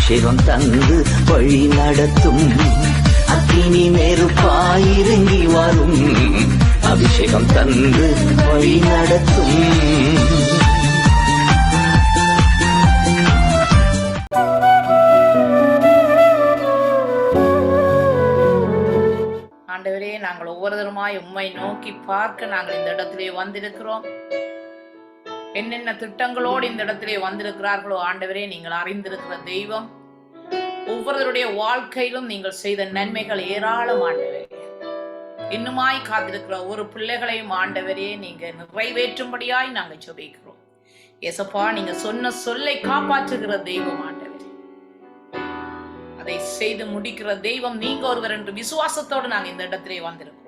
அபிஷேகம் தந்து வழி நடத்தும். அக்கினி நெருப்பாயிறங்கி வரும், அபிஷேகம் தந்து வழி நடத்தும். ஆண்டவரே, நாங்கள் ஒவ்வொருத்தருமாய் உம்மை நோக்கி பார்க்க நாங்கள் இந்த இடத்திலே வந்திருக்கிறோம். என்னென்ன திட்டங்களோடு இந்த இடத்திலே வந்திருக்கிறார்களோ ஆண்டவரே, நீங்கள் அறிந்திருக்கிற தெய்வம். ஒவ்வொருவருடைய வாழ்க்கையிலும் நீங்கள் செய்த நன்மைகள் ஏராளம் ஆண்டவரே. இன்னுமாய் காத்திருக்கிற ஒரு பிள்ளைகளையும் ஆண்டவரே நீங்க நிறைவேற்றும்படியாய் நாங்கள் ஜெபிக்கிறோம். ஏசப்பா, நீங்க சொன்ன சொல்லை காப்பாற்றுகிற தெய்வம் ஆண்டவரே. அதை செய்து முடிக்கிற தெய்வம் நீங்க ஒருவர் என்று விசுவாசத்தோடு நாங்கள் இந்த இடத்திலே வந்திருக்கிறோம்.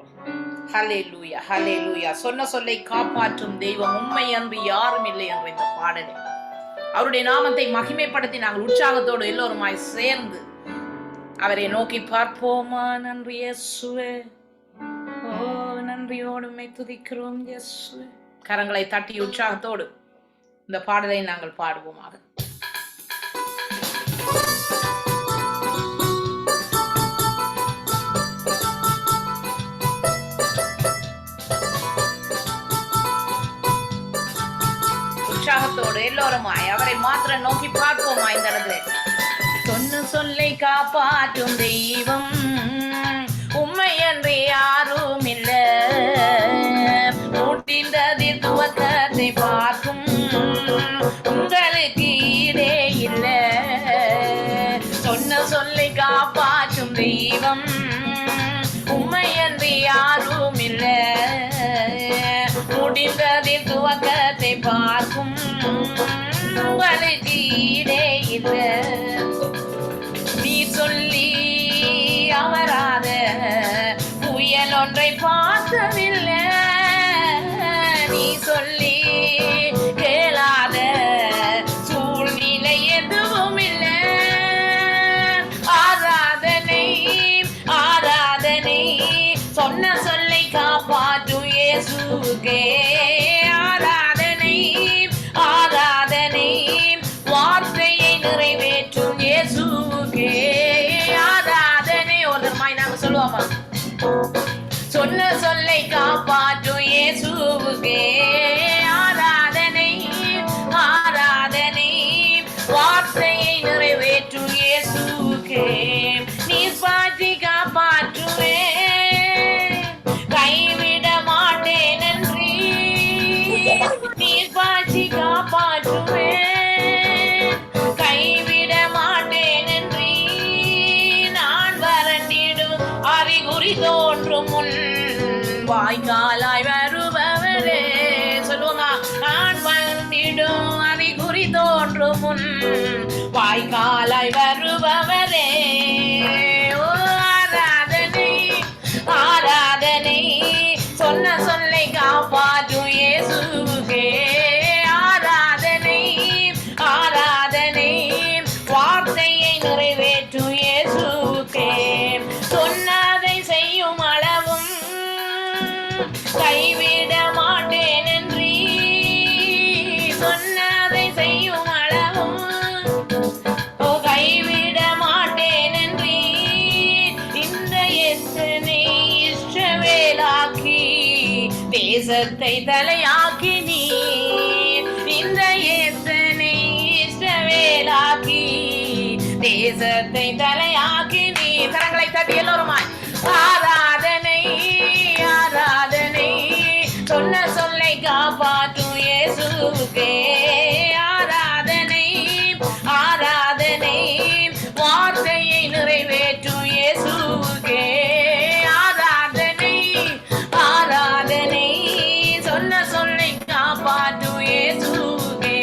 ஹல்லேலூயா, ஹல்லேலூயா. சொன்ன சொல்லை காப்பாற்றும் தெய்வம் உண்மை அன்று யாரும் இல்லை என்ற இந்த பாடலை அவருடைய நாமத்தை மகிமைப்படுத்தி நாங்கள் உற்சாகத்தோடு எல்லோருமாய் சேர்ந்து அவரை நோக்கி பார்ப்போமா. நன்றி இயேசுவே, ஓ நன்றியோடு உம்மை துதிக்கிறோம் இயேசுவே. கரங்களை தட்டி உற்சாகத்தோடு இந்த பாடலை நாங்கள் பாடுவோமாக. உற்சாகத்தோடு எல்லோருமாய் அவரை மாத்திரம் நோக்கி பார்ப்போமா. இந்த இடத்துல சொன்ன சொல்லை காப்பாற்றும் தெய்வம் உண்மை என்று யாரும் இல்ல. மூட்டின்றதி துவக்கத்தை பார்க்கும் உங்களுக்கு ஈடே இல்ல. சொன்ன சொல்லை காப்பாற்றும் தெய்வம் உண்மை என்று யாரும் இல்ல. முடிந்ததி துவக்கத்தை பார்க்கும் உங்களுக்கு ஈடே இல்ல. நீ சொல்லி அமராத புயல் ஒன்றை பார்த்ததில்லை. நீ சொல்லி கேளாத சூழ்நிலை எதுவும் இல்லை. ஆராதனை ஆராதனை சொன்ன சொல்லை காப்பாற்றும் இயேசுவுக்கே. ஆராதனை ஆராதனை வார்த்தையை நிறைவேற்றும் இயேசுவுக்கே. ஆராதனை ஒருமாய் நாம சொல்லுவோமா. சொன்ன சொல்லை காப்பாற்றும் இயேசுவுக்கே. ஆராதனை ஆராதனை வார்த்தையை நிறைவேற்றும் இயேசுவுக்கே. நீ பாட்டி காப்பாற்றுவே, கைவிட மாட்டேன் நன்றி. நீர் பாய்ச்சி காப்பாற்றுவே, கைவிட மாட்டேன் நன்றி. நான் வறண்டிடும் அறிகுறி தோன்றும் முன் வாய்க்காலாய் வருபவரே. சொல்லுவோமா. நான் வறண்டிடும் அறிகுறி தோன்றும் முன் வாய்க்காலாய் வருபவரே. ஆராதனை சொன்ன சொல்லை காப்பாற்றும் இயேசுவுக்கே. ஆராதனை ஆராதனை வார்த்தையை நிறைவேற்றும் இயேசுவுக்கே. சொன்னதை செய்யும் அளவும் கைவிட மாட்டேன் நன்றி. சொன்னதை செய்யும் அளவும் கைவிட மாட்டேன் நன்றி. இந்த எத்தனை இஷ்டவேலாக்கி தேசத்தை தலையாக்கி நீர். இந்த எத்தனை இஷ்டவேலாக்கி தேசத்தை தலையாக்கி நீர். கரங்களை தட்டி எல்லோருமாய் ஆராதனை ஆராதனை சொன்ன சொல்லை காப்பாற்றும் இயேசுவுக்கே. ஆராதனை ஆராதனை வார்த்தையை நிறைவேற்றும் இயேசுவுக்கே. ஆராதனை ஆராதனை சொன்ன சொல்லை காப்பாற்றும் இயேசுவுக்கே.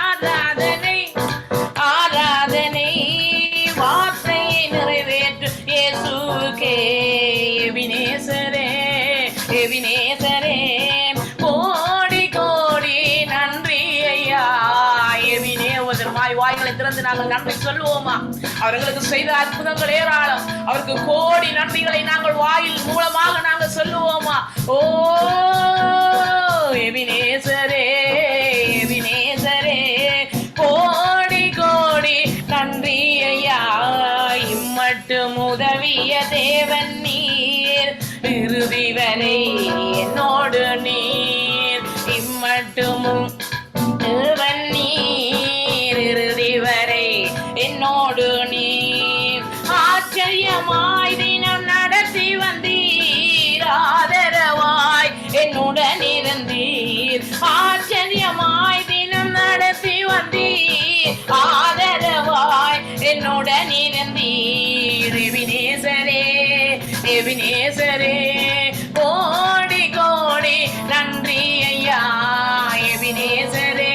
ஆராதனை ஆராதனை வார்த்தையை நிறைவேற்றும் இயேசுவுக்கே. எபினேசரே எபினேசரே கோடி கோடி நன்றி ஐயா. எபினே ஒருமாய் வாய்களை திறந்து நாங்கள் நன்றி சொல்லுவோமா. அவர்களுக்கு செய்த அற்புதங்கள் ஏராளம். அவருக்கு கோடி நன்றிகளை நாங்கள் வாயில் மூலமாக நாங்கள் சொல்லுவோமா. ஓ எபினேசரே எபினேசரே கோடி கோடி நன்றி உதவிய தேவன் நீர், இறுதி வரை என்னோடு நீர், இம்மட்டுமும் தேவன் நீர், இறுதி வரை என்னோடு நீர். ஆச்சரியமாய் தினம் நடத்தி வந்தீர், ஆதரவாய் என்னுடன் இருந்தீர். ஆச்சரியமாய் தினம் நடத்தி வந்தீர், ஆதரவாய் என்னுடன் இருந்தீர். எபினேசரே எபினேசரே கோடி கோடி நன்றி ஐயா. எபினேசரே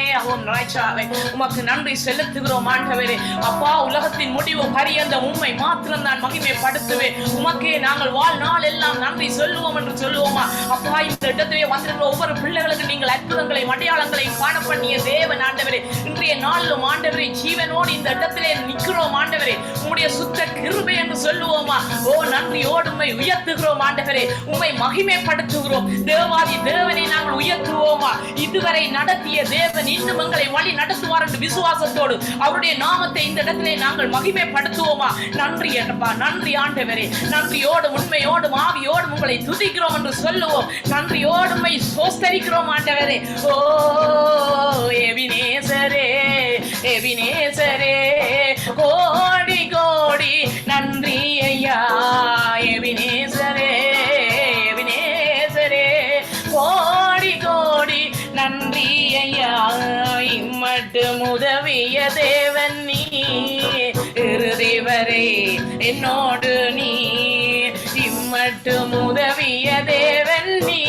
உமக்கு நன்றி செலுத்துகிறோம் ஆண்டவரே. அப்பா, உலகத்தின் முடிவு பரியந்த உண்மை மாத்திரம் நான் மகிமைப்படுத்துவேன். உமக்கே நாங்கள் வாழ்நாள் எல்லாம் நன்றி சொல்லுவோம் என்று சொல்லுவோமா. அப்பா, இந்த இடத்திலே வந்திருக்கிற ஒவ்வொரு பிள்ளைகளுக்கு நீங்கள் அற்புதங்களையும் அடையாளங்களையும் காண பண்ணிய தேவன் ஆண்டவரே. இன்றைய நாளிலும் ஆண்டவரே ஜீவனோடு இந்த இடத்திலே நிற்கிறோம் ஆண்டவரே. உம்முடைய சுத்த கிருபை என்று சொல்லுவோமா. ஓ, நன்றியோடு உம்மை உயர்த்துகிறோம் ஆண்டவரே. உம்மை மகிமைப்படுத்துகிறோம். தேவாதி தேவனை நாங்கள் உயர்த்துவோமா. இதுவரை நடத்திய தேவன் இன்னும் எங்களை வழி நடத்துவார் என்று விசுவாசத்தோடு அவருடைய நாமத்தை இந்த இடத்திலே நாங்கள் மகிமைப்படுத்துவோமா. நன்றி அப்பா, நன்றி ஆண்டவரே. நன்றியோடு உண்மையோடு ஆவியோடு உங்களை துதிக்கிறோம் என்று சொல்லுவோம். நன்றியோடு உம்மை ஸ்தோத்திரிக்கிறோம் ஆண்டவரே. ஓ எபினேசரே எபினேசரே கோடி கோடி நன்றி ஐயா. எபினேசரே எபினேசரே கோடி கோடி நன்றி ஐயா. இம்மட்டும் உதவிய தேவன் நீ, இறுதி வரை என்னோடு நீ, இம்மட்டும் உதவிய தேவன் நீ,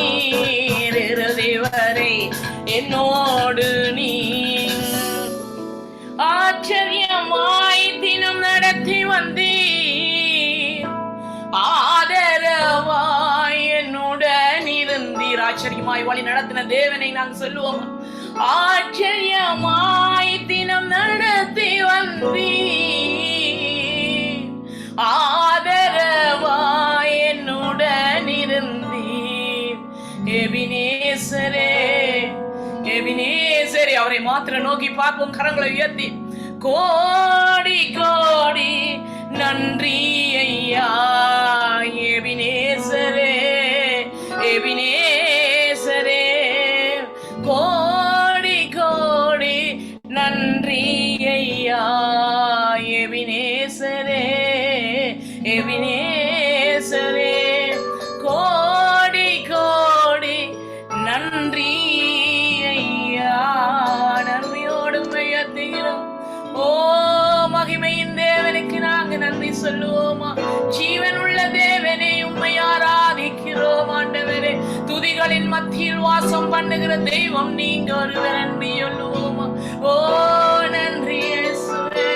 இறுதி வரை என்னோடு நீ. ஆச்சரியமாய் தினம் நடத்தி வந்தீர், ஆதரவாய் என்னுடன் இருந்தீர். ஆச்சரியமாய் வழி நடத்தின தேவனை நாங்கள் சொல்லுவோம். ஆச்சரியமாய் தினம் நடத்தி வந்தீர், ஆதரவாய் என்னுடன் இருந்தீர். எபினேசரே எபினேசரே. அவரை மாத்திரம் நோக்கி பார்ப்போம், கரங்களை உயர்த்தி. கோடி கோடி நன்றி ஐயா. எபினேசரே எபினேசரே கோடி கோடி நன்றி ஐயா. எபினேசரே எபினேசரே கோடி கோடி நன்றி ஐயா. நன்றியோடு உயர்த்துகிறோம். ஓ, மகிமையின் தேவனுக்கு நாங்கள் நன்றி சொல்லுவோமா. ஜீவன் உள்ள தேவனே உம்மை ஆராதிக்கிறோம் ஆண்டவரே. துதிகளின் மத்தியில் வாசம் பண்ணுகிற தெய்வம் நீங்க ஒருவர் நன்றி சொல்லுவோமா. ஓ நன்றி இயேசுவே.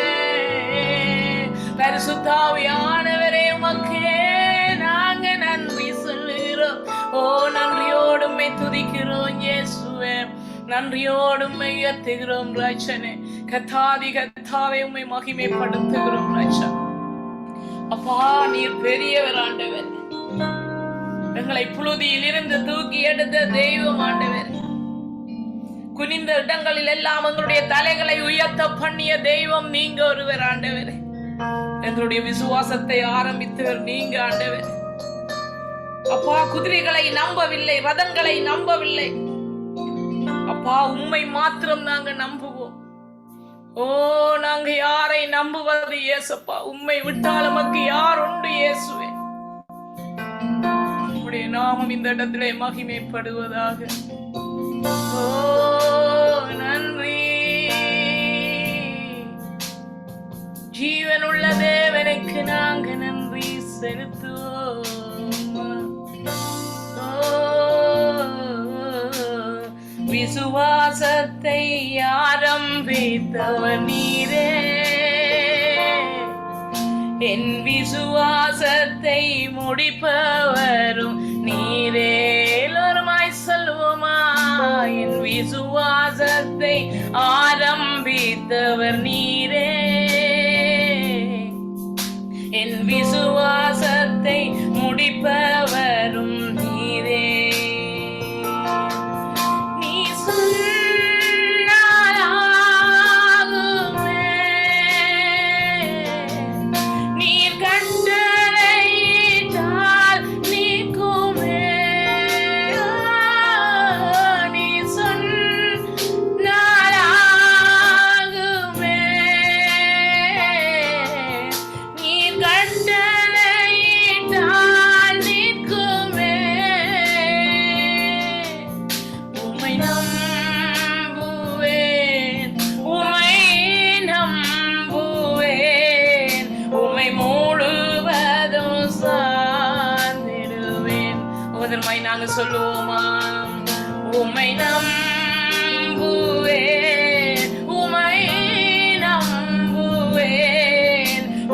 பரிசுத்த ஆவியானவரே உமக்கே நாங்க நன்றி சொல்லுகிறோம். ஓ, நன்றியோடு உம்மை துதிக்கிறோம் இயேசுவே. நன்றியோடு உம்மை உயர்த்துகிறோம் ராஜனே. கத்தாதி கத்தாவே உம்மை மகிமைப்படுத்துகிறோம் ராஜா. அப்பா, நீர் பெரியவர் ஆண்டவர். எங்களை புழுதியில் இருந்து தூக்கி எடுத்த தெய்வம் ஆண்டவர். குனிந்த இடங்களில் எல்லாம் எங்களுடைய தலைகளை உயர்த்த பண்ணிய தெய்வம் நீங்க ஒருவர் ஆண்டவர். எங்களுடைய விசுவாசத்தை ஆரம்பித்தவர் நீங்க ஆண்டவர். அப்பா, குதிரைகளை நம்பவில்லை, ரதங்களை நம்பவில்லை. அப்பா, உம்மை மாத்திரம் நாங்க நம்புவோம். ஓ, நாங்க யாரை நம்புவது இயேசப்பா? உம்மை விட்டால் நமக்கு யார் உண்டு இயேசுவே? உம்முடைய நாமம் இந்த இடத்திலே மகிமைப்படுவதாக. ஓ நன்றி. ஜீவனுள்ள தேவனுக்கு நாங்க நன்றி செலுத்துவோம். விசுவாசத்தை ஆரம்பித்தவர் நீரே, என் விசுவாசத்தை முடிப்பவரும் நீரே. எல்லோருமாய் சொல்லுவோமா. என் விசுவாசத்தை ஆரம்பித்தவர் நீரே, என் விசுவாசத்தை முடிப்பவரும் நீரே. நீர் கட்டளை ஒவ்வொருத்தருமாய் நாங்க சொல்லுவோமா? உம்மை நம்புவேன், உம்மை நம்புவேன்,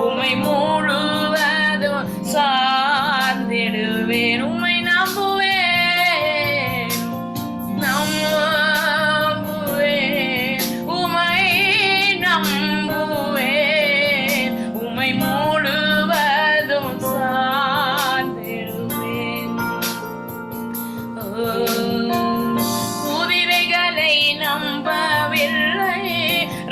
உம்மை முழுவதும் சார்ந்திடுவேன். உம்மை நம்புவேன், நம்புவேன், உம்மை நம்புவேன், உம்மை முழுவதும் சார்ந்திடுவேன். குதிரைகளை நம்பவில்லை,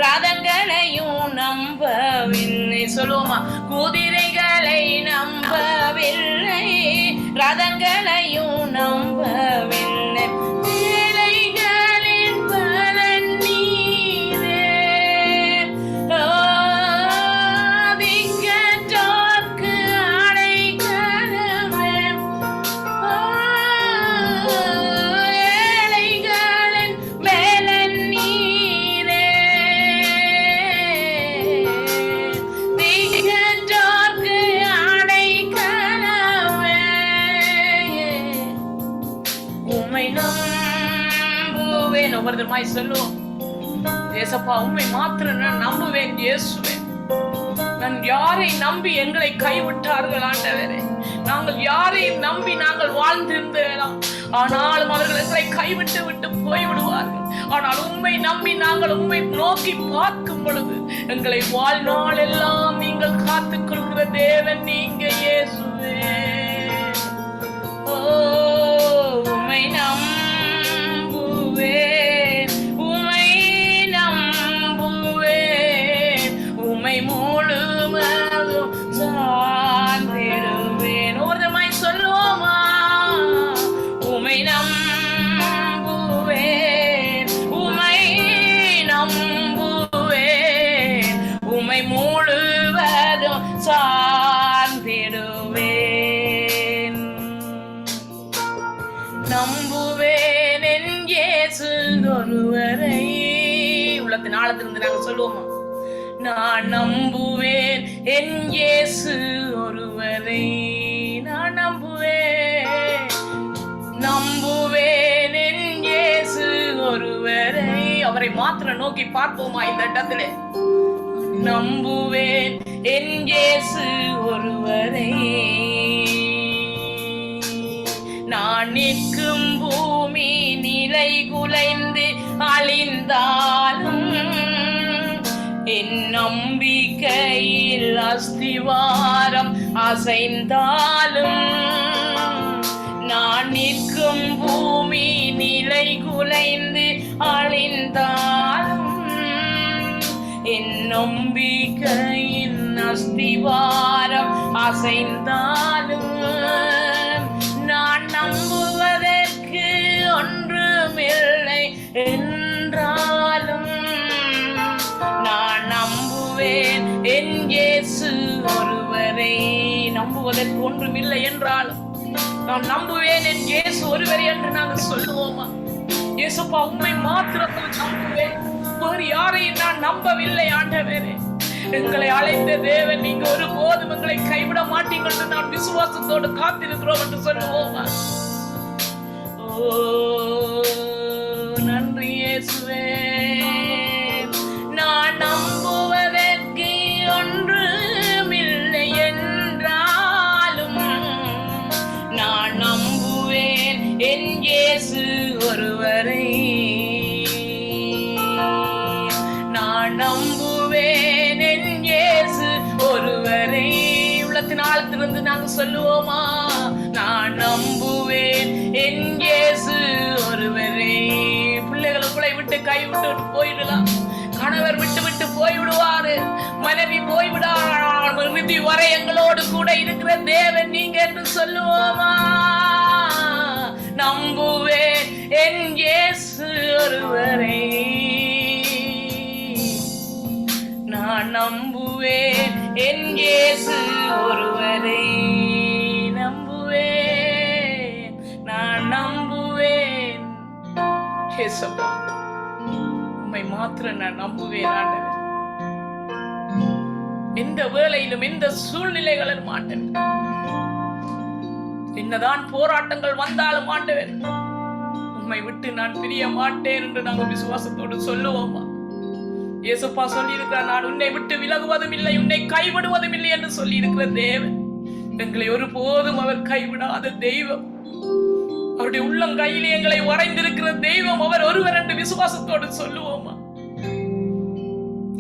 ரதங்களையும் நம்பவில்லை. சொல்லுவோமா? குதிரைகளை நம்பவில்லை, ரதங்களையும் நம்பவில்லை, ஏழைகளின் பலன் நீரே. திக்கற்றோர்க்கு அடைக்கலமே, ஏழைகளின் பலன் நீரே. திக்கற்றோர்க்கு அடைக்கலமே, உம்மை நம்புவேன். ஒவ்வொருத்தருமாய் சொல்லுவோம். ஏசப்பா, உம்மை மாத்திரம் நான் நம்புவேன் இயேசுவே. நான் யாரை நம்பி எங்களை கைவிட்டார்கள் ஆண்டவரே? நாங்கள் யாரையும் நம்பி நாங்கள் வாழ்ந்திருந்தேலாம், ஆனாலும் அவர்கள் எங்களை கைவிட்டு விட்டு போய்விடுவார்கள். ஆனால் உம்மை நம்பி நாங்கள் உம்மை நோக்கி பார்க்கும் பொழுது எங்களை வாழ்நாள் எல்லாம் நீங்கள் காத்துக் கொள்கிற தேவன் நீங்க இயேசுவே. உம்மை நம்புவேன், உம்மை நம்புவேன், உம்மை முழுவதும் சார்ந்திடுவேன். ஒவ்வொருத்தருமாய் சொல்லுவோமா? உம்மை நம்புவேன், உம்மை நம்புவேன், உம்மை முழுவதும் சார்ந்திடுவேன். நம்புவேன் என் இயேசு ஒருவரை. உள்ளத்தின் ஆழத்திலிருந்து நாங்க சொல்லுவோமா? நான் நம்புவேன் என் இயேசு ஒருவரை. நான் நம்புவேன், நம்புவேன் என் இயேசு ஒருவரை. அவரை மாத்திரம் நோக்கி பார்ப்போமா இந்த இடத்திலே? நம்புவேன் என் இயேசு ஒருவரை. நான் நிற்கும் பூமி நிலை குலைந்து அழிந்தாலும், என் நம்பிக்கையில் அஸ்திவாரம் அசைந்தாலும், நான் நிற்கும் பூமி நிலை குலைந்து அழிந்தாலும், என் நம்பிக்கையின் அஸ்திவாரம் அசைந்தாலும், நான் நம்புவதற்கு ஒன்றுமில்லை என்றாலும், நான் நம்புவேன் என் இயேசு ஒருவரை. நம்புவதற்கு ஒன்றுமில்லை என்றாலும் நான் நம்புவேன் என் இயேசு ஒருவரை என்று நாங்கள் சொல்லுவோமா? இயேசுப்பா, உம்மை மாத்திரம் நம்புவேன், வேறு யாரையும் நான் நம்பவில்லை ஆண்டவரே. எங்களை அழைத்த தேவன், நீங்க ஒருபோதும் எங்களை கைவிட மாட்டீங்க என்று நான் விசுவாசத்தோடு காத்திருக்கிறோம் என்று சொல்லுவோமா? ஓ நன்றி இயேசுவே. நான் நம்புவதற்கு ஒன்றுமில்லை என்றாலும், நான் நம்புவேன் என் இயேசு ஒருவரை. நான் நம்புவேன் என் இயேசு ஒருவரை. உள்ளத்தின் ஆழத்திலிருந்து நாங்க சொல்லுவோமா? நான் நம்புவேன் என் இயேசு ஒருவரை. பிள்ளைகளை உங்களை விட்டு கைவிட்டு போயிடலாம், கணவர் விட்டு விட்டு போய்விடுவாரு, மனைவி போய்விடார், இறுதி வரை எங்களோடு கூட இருக்கிற தேவன் நீங்க என்று சொல்லுவோமா? நம்புவேன் என் இயேசு ஒருவரை. நான் நம்புவேன் என் இயேசு ஒருவரை. நம்புவேன், நான் நம்புவேன் இயேசுப்பா, உம்மை மாத்திரம் நான் நம்புவேன் ஆண்டவர். எந்த வேளையிலும் எந்த சூழ்நிலைகளிலும் ஆண்டவர் என்னதான் போராட்டங்கள் வந்தாலும் ஆண்டவர், உம்மை விட்டு நான் பிரிய மாட்டேன் என்று நாங்கள் விசுவாசத்தோடு சொல்லுவோமா? இயேசுப்பா சொல்லி இருக்கிறார், நான் உன்னை விட்டு விலகுவதும் இல்லை, உன்னை கைவிடுவதும் இல்லை என்று சொல்லி இருக்கிற தேவன் எங்களை ஒருபோதும் அவர் கைவிடாத தெய்வம். அவருடைய உள்ளங்கையிலே எங்களை வரைந்திருக்கிற தெய்வம் அவர் ஒருவர் என்று விசுவாசத்தோடு சொல்லுவோமா?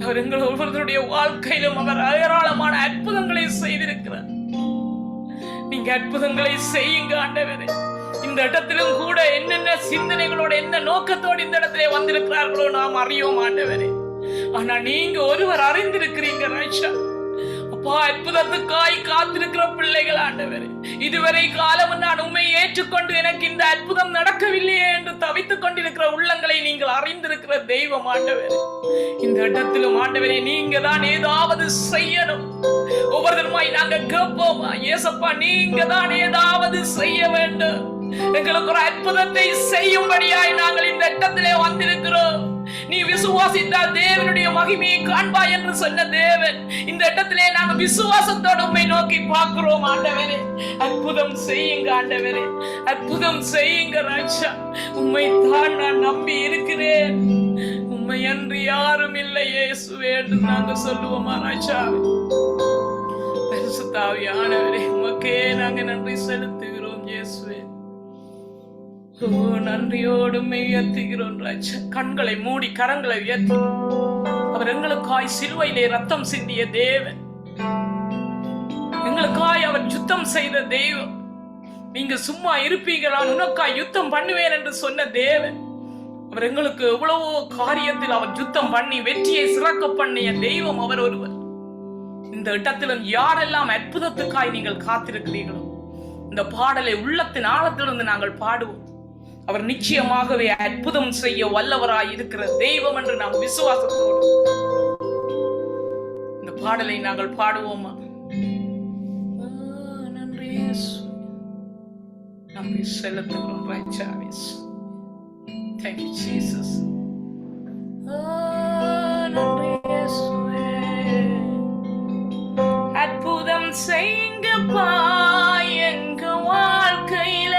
அவர் எங்கள் ஒவ்வொருவருடைய வாழ்க்கையிலும் அவர் ஏராளமான அற்புதங்களை செய்திருக்கிறார். நீங்க அற்புதங்களை செய்யுங்க ஆண்டவரே. இந்த இடத்திலும் கூட என்னென்ன சிந்தனைகளோட என்ன நோக்கத்தோடு இந்த இடத்திலே வந்திருக்கிறார்களோ நாம் அறியோம் ஆண்டவரே. ஆனா நீங்க ஒருவர் அறிந்திருக்கிறீங்க ராஜா. அப்பா, அற்புதத்துக்காய் காத்திருக்கிற பிள்ளைகள் ஆண்டவரே, இதுவரை காலம் நான் உண்மை ஏற்றுக்கொண்டு எனக்கு இந்த அற்புதம் நடக்கவில்லையே என்று தவித்துக் கொண்டிருக்கிற உள்ளங்களை நீங்கள் அறிந்திருக்கிற தெய்வம் ஆண்டவரே. இந்த இடத்திலும் ஆண்டவரே நீங்க தான் ஏதாவது செய்யணும். ஒவ்வொருத்தருமாய் நாங்க கேட்போமா? இயேசப்பா, நீங்க தான் ஏதாவது செய்ய வேண்டும். எங்களுக்கு ஒரு அற்புதத்தை செய்யும்படியாய் நாங்கள் இந்த இடத்திலே வந்திருக்கிறோம். நீ விசுவாசித்தால் தேவனுடைய மகிமையை காண்பாய் என்று சொன்ன தேவன், இந்த இடத்திலே நாங்கள் விசுவாசத்தோடு உம்மை நோக்கி பார்க்கிறோம் ஆண்டவரே. அற்புதம் செய்யுங்க ஆண்டவரே, அற்புதம் செய்யுங்க ராஜா. உம்மை தான் நான் நம்பி இருக்கிறேன், உம்மை அன்றி யாரும் இல்லை இயேசுவே என்று நாங்கள் சொல்லுவோமா ராஜா? பரிசுத்த ஆவியானவரே, உமக்கே நாங்கள் நன்றி செலுத்துகிறோம் இயேசுவே. நன்றியோடு உயர்த்துகிறோம் ராஜா. கண்களை மூடி கரங்களை உயர்த்தி, அவர் எங்களுக்காய் சிலுவையிலே ரத்தம் சிந்திய தேவன், எங்களுக்காய் அவர் யுத்தம் செய்த தெய்வம். நீங்க சும்மா இருப்பீங்களா, உனக்காய் யுத்தம் பண்ணுவேன் என்று சொன்ன தேவன், அவர் எங்களுக்கு எவ்வளவோ காரியத்தில் அவர் யுத்தம் பண்ணி வெற்றியை சிறக்க பண்ணிய தெய்வம் அவர் ஒருவர். இந்த இடத்திலும் யாரெல்லாம் அற்புதத்துக்காய் நீங்கள் காத்திருக்கிறீர்களோ, இந்த பாடலை உள்ளத்தின் ஆழத்திலிருந்து நாங்கள் பாடுவோம். அவர் நிச்சயமாகவே அற்புதம் செய்ய வல்லவராய் இருக்கிற தெய்வம் என்று நாம் விசுவாசத்தோடு இந்த பாடலை நாங்கள் பாடுவோமா? நன்றி நன்றி செலுத்துகிறோம் ராஜாவே. Thank you Jesus. அற்புதம் செய்யுங்கப்பா எங்க வாழ்க்கையில,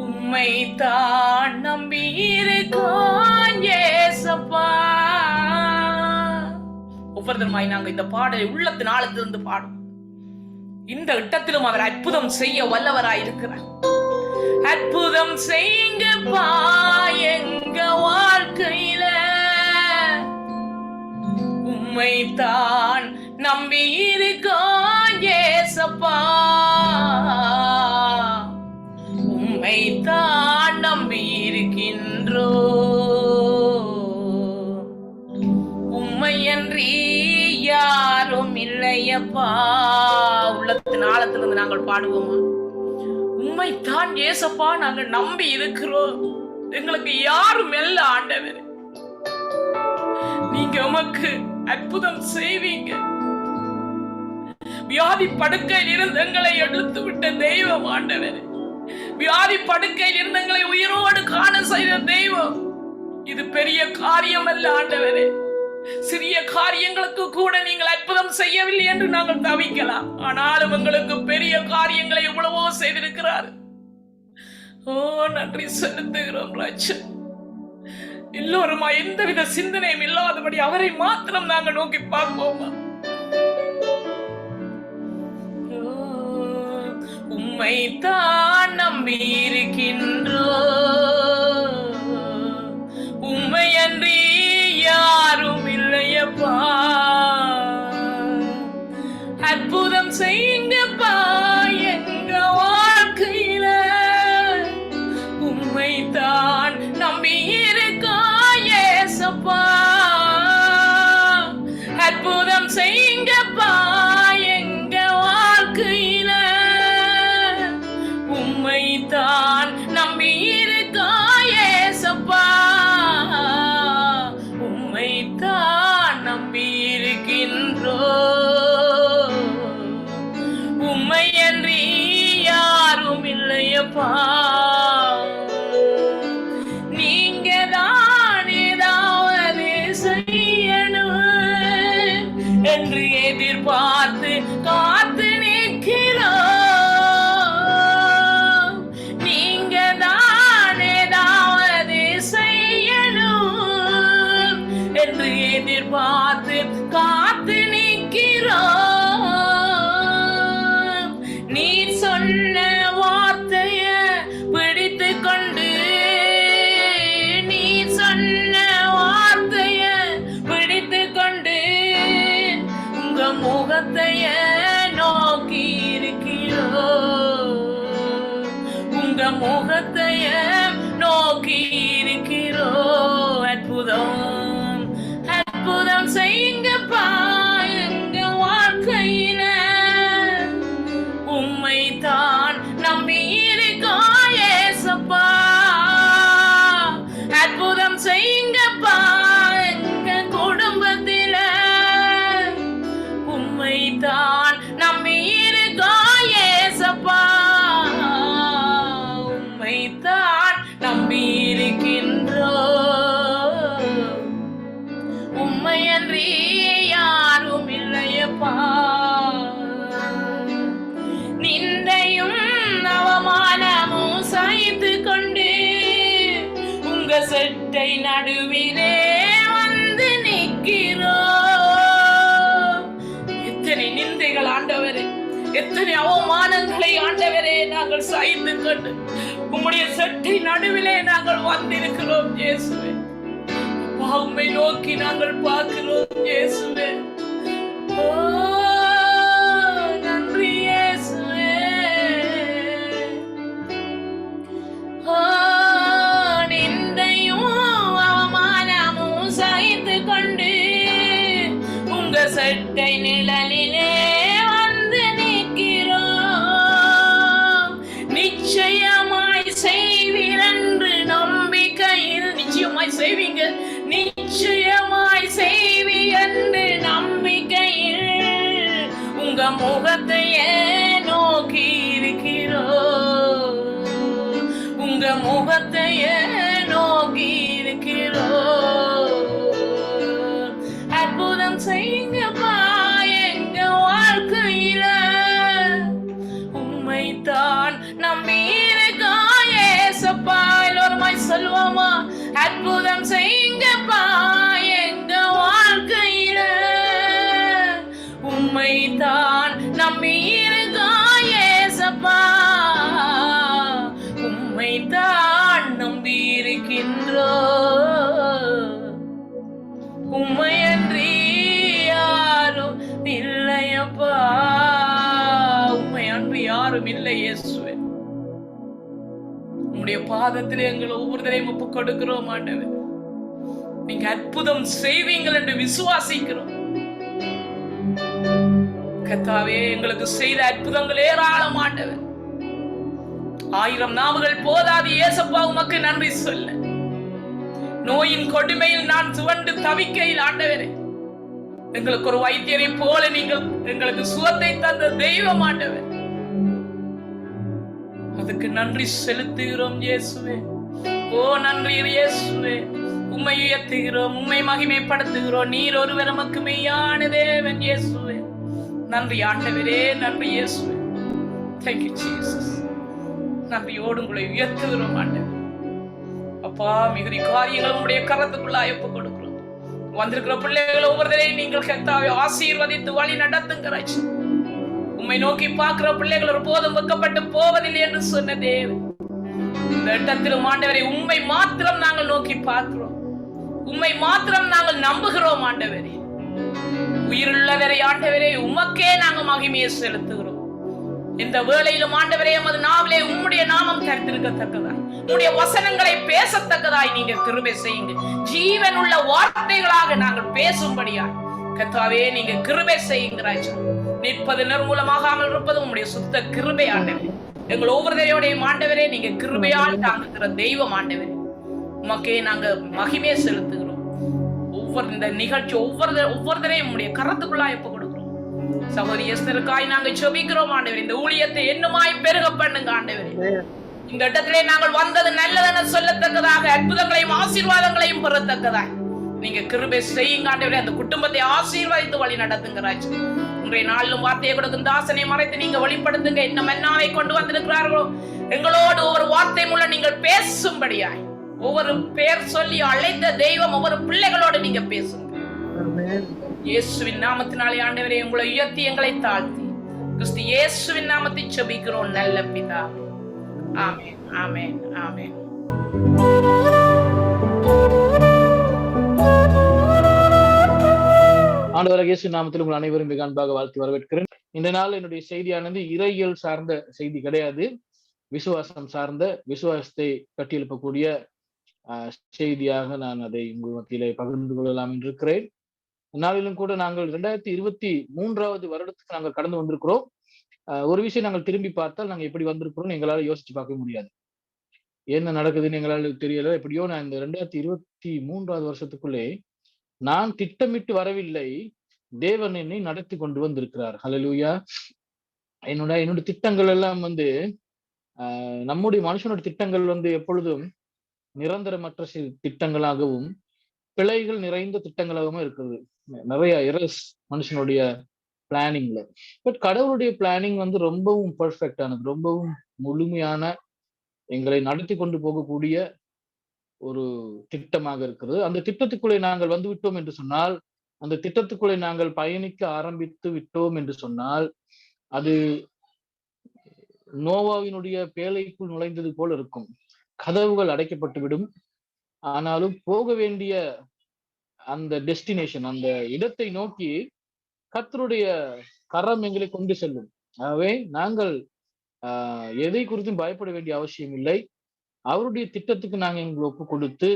உம்மை தான் நம்பி இருக்கோம் ஏசப்பா. ஒவ்வொருத்தருமாய் நாங்க இந்த பாடலை உள்ளத்தின் ஆழத்திலிருந்து பாடும். இந்த இடத்திலும் அவர் அற்புதம் செய்ய வல்லவராய் இருக்கிறார். அற்புதம் செய்யுங்கப்பா எங்க வாழ்க்கையில, உம்மை தான் நம்பி இருக்கோம் ஏசப்பா. உம்மை தான் நம்பி இருக்கின்றோ, உம்மையன்றி யாரும் இல்லையப்பா. உள்ளத்தின் ஆழத்திலிருந்து நாங்கள் பாடுவோமா? உம்மைத்தான் ஏசப்பா நாங்கள் நம்பி இருக்கிறோம், எங்களுக்கு யாரும் இல்ல ஆண்டவரே. நீங்க உமக்கு அற்புதம் செய்வீங்க. வியாதி படுக்கையில் இருந்து எங்களை எடுத்து விட்ட தெய்வம் ஆண்டவரே. வியாதி படுக்கையில் இருந்து எங்களை உயிரோடு காண செய்த தெய்வம். இது பெரிய காரியம் அல்ல ஆண்டவரே. சிறிய காரியங்களுக்கு கூட நீங்கள் அற்புதம் செய்யவில்லை என்று நாங்கள் தவிக்கலாம், ஆனாலும் எங்களுக்கு பெரிய காரியங்களை எவ்வளவோ செய்திருக்கிறார். ஓ நன்றி செலுத்துகிறோம் ராஜா. எல்லோருமா எந்தவித சிந்தனையும் இல்லாதபடி அவரை மாத்திரம் நாங்கள் நோக்கி பார்ப்போமா? உம்மை தான் நம்பி இருக்கின்றோ, உம்மை அன்றி யாரும் இல்லையப்பா. அற்புதம் செய்யுங்கப்பா எங்க வாழ்க்கையில, உம்மை தான் நம்பி இருக்கோம் ஏசப்பா. அற்புதம் செய்யுங்கப்பா எங்க வாழ்க்கையில, உம்மை தான் நம்பி இருக்கோம் ஏசப்பா. உம்மை தான் நம்பி இருக்கின்றோ, முகத்தைய நோக்கி இருக்கிறோம். அற்புதம் அற்புதம் செய்யுங்கப்பா எங்க வாழ்க்கையில, உம்மை தான் நம்பி இருக்கோம் ஏசப்பா. அற்புதம் செய்யுங்கப்பா எங்க குடும்பத்தில, உம்மை தான் நம்பி இருக்கோம் ஏசப்பா. உம்மை தான் நம்பி இருக்கின்றோம். உம்மையன்றி யாரும் இல்லையப்பா. நிந்தையும் அவமானமும் சகித்து கொண்டு உங்க செட்டை நடுவிலே வந்து நிற்கிறோம். எத்தனை நிந்தைகள் ஆண்டவரே, எத்தனை அவமானங்களை ஆண்டவரே நாங்கள் சகித்து கொண்டு உம்முடைய செட்டை நடுவிலே நாங்கள் வந்திருக்கிறோம் இயேசுவே. உம்மை நோக்கி நாங்கள் பார்க்கிறோம் இயேசுவே. ஓ நன்றி இயேசுவே. ஓ நிந்தையும் அவமானமும் சகித்து கொண்டு உங்க சட்டை நிழலிலே வந்து நிற்கிறோம். நிச்சயமாய் செய்வீர் என்று நம்பிக்கையில், நிச்சயமாய் செய்வீங்க, நிச்சயமாய் செய்வி என்று நம்பிக்கையில் உங்க முகத்தையே நோக்கி இருக்கிறோம். உங்க முகத்தையே நோக்கி இருக்கிறோம். அற்புதம் செய்யுங்கப்பா எங்க வாழ்க்கையில, உம்மை தான் நம்பி இருக்கோம் ஏசப்பா. எல்லோருமாய் சொல்லுவோமா? அற்புதம் செய்யுங்கப்பா எங்க வாழ்க்கையில, உம்மை தான் நம்பி இருக்கோம் ஏசப்பா. உம்மை தான் நம்பி இருக்கின்றோம். உம்மையன்றி யாரும் இல்லையப்பா. உம்மையன்றி யாரும் இல்லை இயேசுவே. உம்முடைய பாதத்தில் எங்களை ஒவ்வொருத்தரையும் ஒப்புக் கொடுக்கிறோம் ஆண்டவர். நீங்க அற்புதம் செய்வீங்கள் என்று விசுவாசிக்கிறோம் கர்த்தாவே. எங்களுக்கு செய்த அற்புதங்கள் ஏராளம் ஆண்டவர். 1000 நாவுகள் போதாது ஏசப்பா உமக்கு நன்றி சொல்ல. நோயின் கொடுமையில் நான் துவண்டு தவிக்கையில் ஆண்டவரே, எங்களுக்கு ஒரு வைத்தியரை போல நீங்கள் எங்களுக்கு சுகத்தை தந்த தெய்வம் ஆண்டவர். அதுக்கு நன்றி செலுத்துகிறோம் இயேசுவே. ஓ நன்றி இயேசுவே. உம்மை உயர்த்துகிறோம், உம்மை மகிமைப்படுத்துகிறோம். நீர் ஒருவர் நமக்கு மெய்யான தேவன் இயேசுவே. நன்றி ஆண்டவரே, நன்றி இயேசுவே. Thank you Jesus. நன்றியோடு உங்களை உயர்த்துகிறோம் ஆண்டவர். அப்பா மிகுதி காரியங்கள் உங்களுடைய கரத்துக்குள்ளாய் ஒப்புக் கொடுக்கிறோம். வந்திருக்கிற பிள்ளைகளை ஒவ்வொருத்தரையும் நீங்கள் கர்த்தாவே ஆசீர்வதித்து வழி நடத்துங்க ராஜா. உம்மை நோக்கி பார்க்கிற பிள்ளைகள் ஒரு போதும் வெட்கப்பட்டு போவதில்லை என்று சொன்ன தேவன், இந்த இடத்திலும் ஆண்டவரை உம்மை மாத்திரம் நாங்கள் நோக்கி பார்க்கிறோம். உம்மை மாத்திரம் நாங்கள் நம்புகிறோம் ஆண்டவரே. உயிருள்ளவரை ஆண்டவரே உமக்கே நாங்கள் மகிமையை செலுத்துகிறோம். இந்த வேளையிலும் ஆண்டவரே எமது நாவிலே உம்முடைய நாமம் தரித்திருக்கத்தக்கதாய், உம்முடைய வசனங்களை பேசத்தக்கதாய் நீங்க கிருபை செய்யுங்க. ஜீவன் உள்ள வார்த்தைகளாக நாங்கள் பேசும்படியாய் கர்த்தாவே நீங்க கிருபை செய்யுங்க ராஜா. நிற்பது நிர்மூலமாகாமல் இருப்பது உம்முடைய சுத்த கிருபை ஆண்டவரே. எங்கள் ஒவ்வொருவரையோடைய ஆண்டவரே நீங்க கிருபையால் தாங்குகிற தெய்வம் ஆண்டவரே. உமக்கே நாங்க மகிமையை செலுத்துகிறோம். ஒவ்வொரு இந்த நிகழ்ச்சி ஒவ்வொருத்தரையும் உம்முடைய கரத்துக்குள்ளாய் ஒப்புக் கொடுக்கிறோம். சகோதரி எஸ்தருக்காய் நாங்க ஜெபிக்கிறோம் ஆண்டவரே. இந்த ஊழியத்தை என்னமாய் பெருக பண்ணுங்க ஆண்டவரே. இந்த இடத்திலே நாங்கள் வந்தது நல்லதென சொல்லத்தக்கதாக, அற்புதங்களையும் ஆசீர்வாதங்களையும் பெறத்தக்கதாக நீங்க கிருபை செய்யுங்க ஆண்டவரே. அந்த குடும்பத்தை ஆசீர்வதித்து வழி நடத்துங்க ராஜா. இன்றைய நாளிலும் வார்த்தையை கொடுக்கும் தாசனை மறைத்து நீங்க வெளிப்படுத்துங்க. இன்னும் என்னாவை கொண்டு வந்திருக்கிறார்களோ எங்களோடு ஒவ்வொரு வார்த்தை மூலம் நீங்கள் பேசும்படியாய், ஒவ்வொரு பேர் சொல்லி அழைத்த தெய்வம் ஒவ்வொரு பிள்ளைகளோடு நீங்க பேசுங்க. இயேசுவின் நாமத்தினாலே ஆண்டவரே உங்களை உயர்த்தி எங்களை தாழ்த்தி கிறிஸ்து இயேசுவின் நாமத்தை ஜெபிக்கிறோம் நல்ல பிதாவே. ஆமென், ஆமென், ஆமென். ஆண்டவராகிய இயேசு நாமத்தில் உங்கள் அனைவரும் மிக அன்பாக வாழ்த்து வரவேற்கிறேன். இந்த நாள் என்னுடைய செய்தியானது இறையியல் சார்ந்த செய்தி கிடையாது. விசுவாசம் சார்ந்த விசுவாசத்தை கட்டியெழுப்பக்கூடிய செய்தியாக நான் அதை உங்கள் மத்தியிலே பகிர்ந்து கொள்ளலாம் என்று இருக்கிறேன். நாளிலும் கூட நாங்கள் 2023வது வருடத்துக்கு நாங்கள் கடந்து வந்திருக்கிறோம். ஒரு விஷயம் நாங்கள் திரும்பி பார்த்தால் நாங்கள் எப்படி வந்திருக்கிறோம் எங்களால யோசிச்சு பார்க்க முடியாது. என்ன நடக்குதுன்னு எங்களால தெரியல. எப்படியோ நான் இந்த 2023வது வருஷத்துக்குள்ளே நான் திட்டமிட்டு வரவில்லை, தேவன் என்னை நடத்தி கொண்டு வந்திருக்கிறார். ஹல்லேலூயா. என்னோட திட்டங்கள் எல்லாம் நம்முடைய மனுஷனோட திட்டங்கள் எப்பொழுதும் நிரந்தரமற்ற திட்டங்களாகவும் பிழைகள் நிறைந்த திட்டங்களாகவும் இருக்குது. நிறைய எரர்ஸ் மனுஷனுடைய பிளானிங்ல. பட் கடவுளுடைய பிளானிங் ரொம்பவும் பெர்ஃபெக்டானது, ரொம்பவும் முழுமையான, எங்களை நடத்தி கொண்டு போகக்கூடிய ஒரு திட்டமாக இருக்கிறது. அந்த திட்டத்துக்குள்ளே நாங்கள் வந்து விட்டோம் என்று சொன்னால், அந்த திட்டத்துக்குள்ளே நாங்கள் பயணிக்க ஆரம்பித்து விட்டோம் என்று சொன்னால், அது நோவாவினுடைய பேழைக்குள் நுழைந்தது போல இருக்கும். கதவுகள் அடைக்கப்பட்டு விடும். ஆனாலும் போக வேண்டிய அந்த டெஸ்டினேஷன், அந்த இடத்தை நோக்கி கர்த்தருடைய கரம் எங்களை கொண்டு செல்லும். ஆகவே நாங்கள் எதை குறித்தும் பயப்பட வேண்டிய அவசியம் இல்லை. அவருடைய திட்டத்துக்கு நாங்கள் எங்களை ஒப்பு கொடுத்து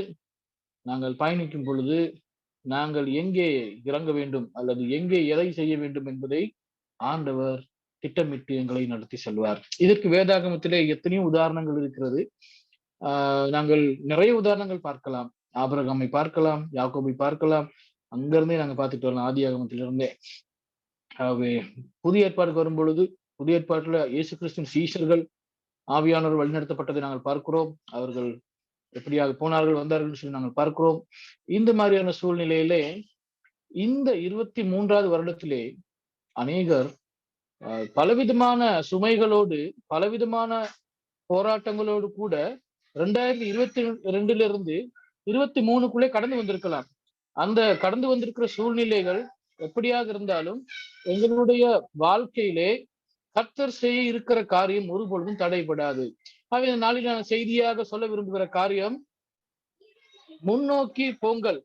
நாங்கள் பயணிக்கும் பொழுது நாங்கள் எங்கே இறங்க வேண்டும் அல்லது எங்கே எதை செய்ய வேண்டும் என்பதை ஆண்டவர் திட்டமிட்டு எங்களை நடத்தி செல்வார். இதற்கு வேதாகமத்திலே எத்தனையோ உதாரணங்கள் இருக்கிறது. நாங்கள் நிறைய உதாரணங்கள் பார்க்கலாம். ஆபிரகாமை பார்க்கலாம், யாக்கோபை பார்க்கலாம். அங்கிருந்தே நாங்க பார்த்துட்டு வரலாம், ஆதியாகமத்திலிருந்தே. ஆகவே புதிய ஏற்பாடுக்கு வரும் பொழுது, புதிய ஏற்பாட்டுல இயேசு கிறிஸ்துவின் சீஷர்கள் ஆவியானவர் வழிநடத்தப்பட்டதை நாங்கள் பார்க்கிறோம். அவர்கள் எப்படியாக போனார்கள் வந்தார்கள் சொல்லி நாங்கள் பார்க்கிறோம். இந்த மாதிரியான சூழ்நிலையிலே இந்த 23வது வருடத்திலே அநேகர் பலவிதமான சுமைகளோடு, பலவிதமான போராட்டங்களோடு கூட 2022 23க்குள்ளே கடந்து வந்திருக்கலாம். அந்த கடந்து வந்திருக்கிற சூழ்நிலைகள் எப்படியாக இருந்தாலும் எங்களுடைய வாழ்க்கையிலே கர்த்தர் செய்ய இருக்கிற காரியம் ஒருபொழுதும் தடைபடாது. ஆகவே இந்த நாளில் நான் செய்தியாக சொல்ல விரும்புகிற காரியம், முன்னோக்கி போங்கள்,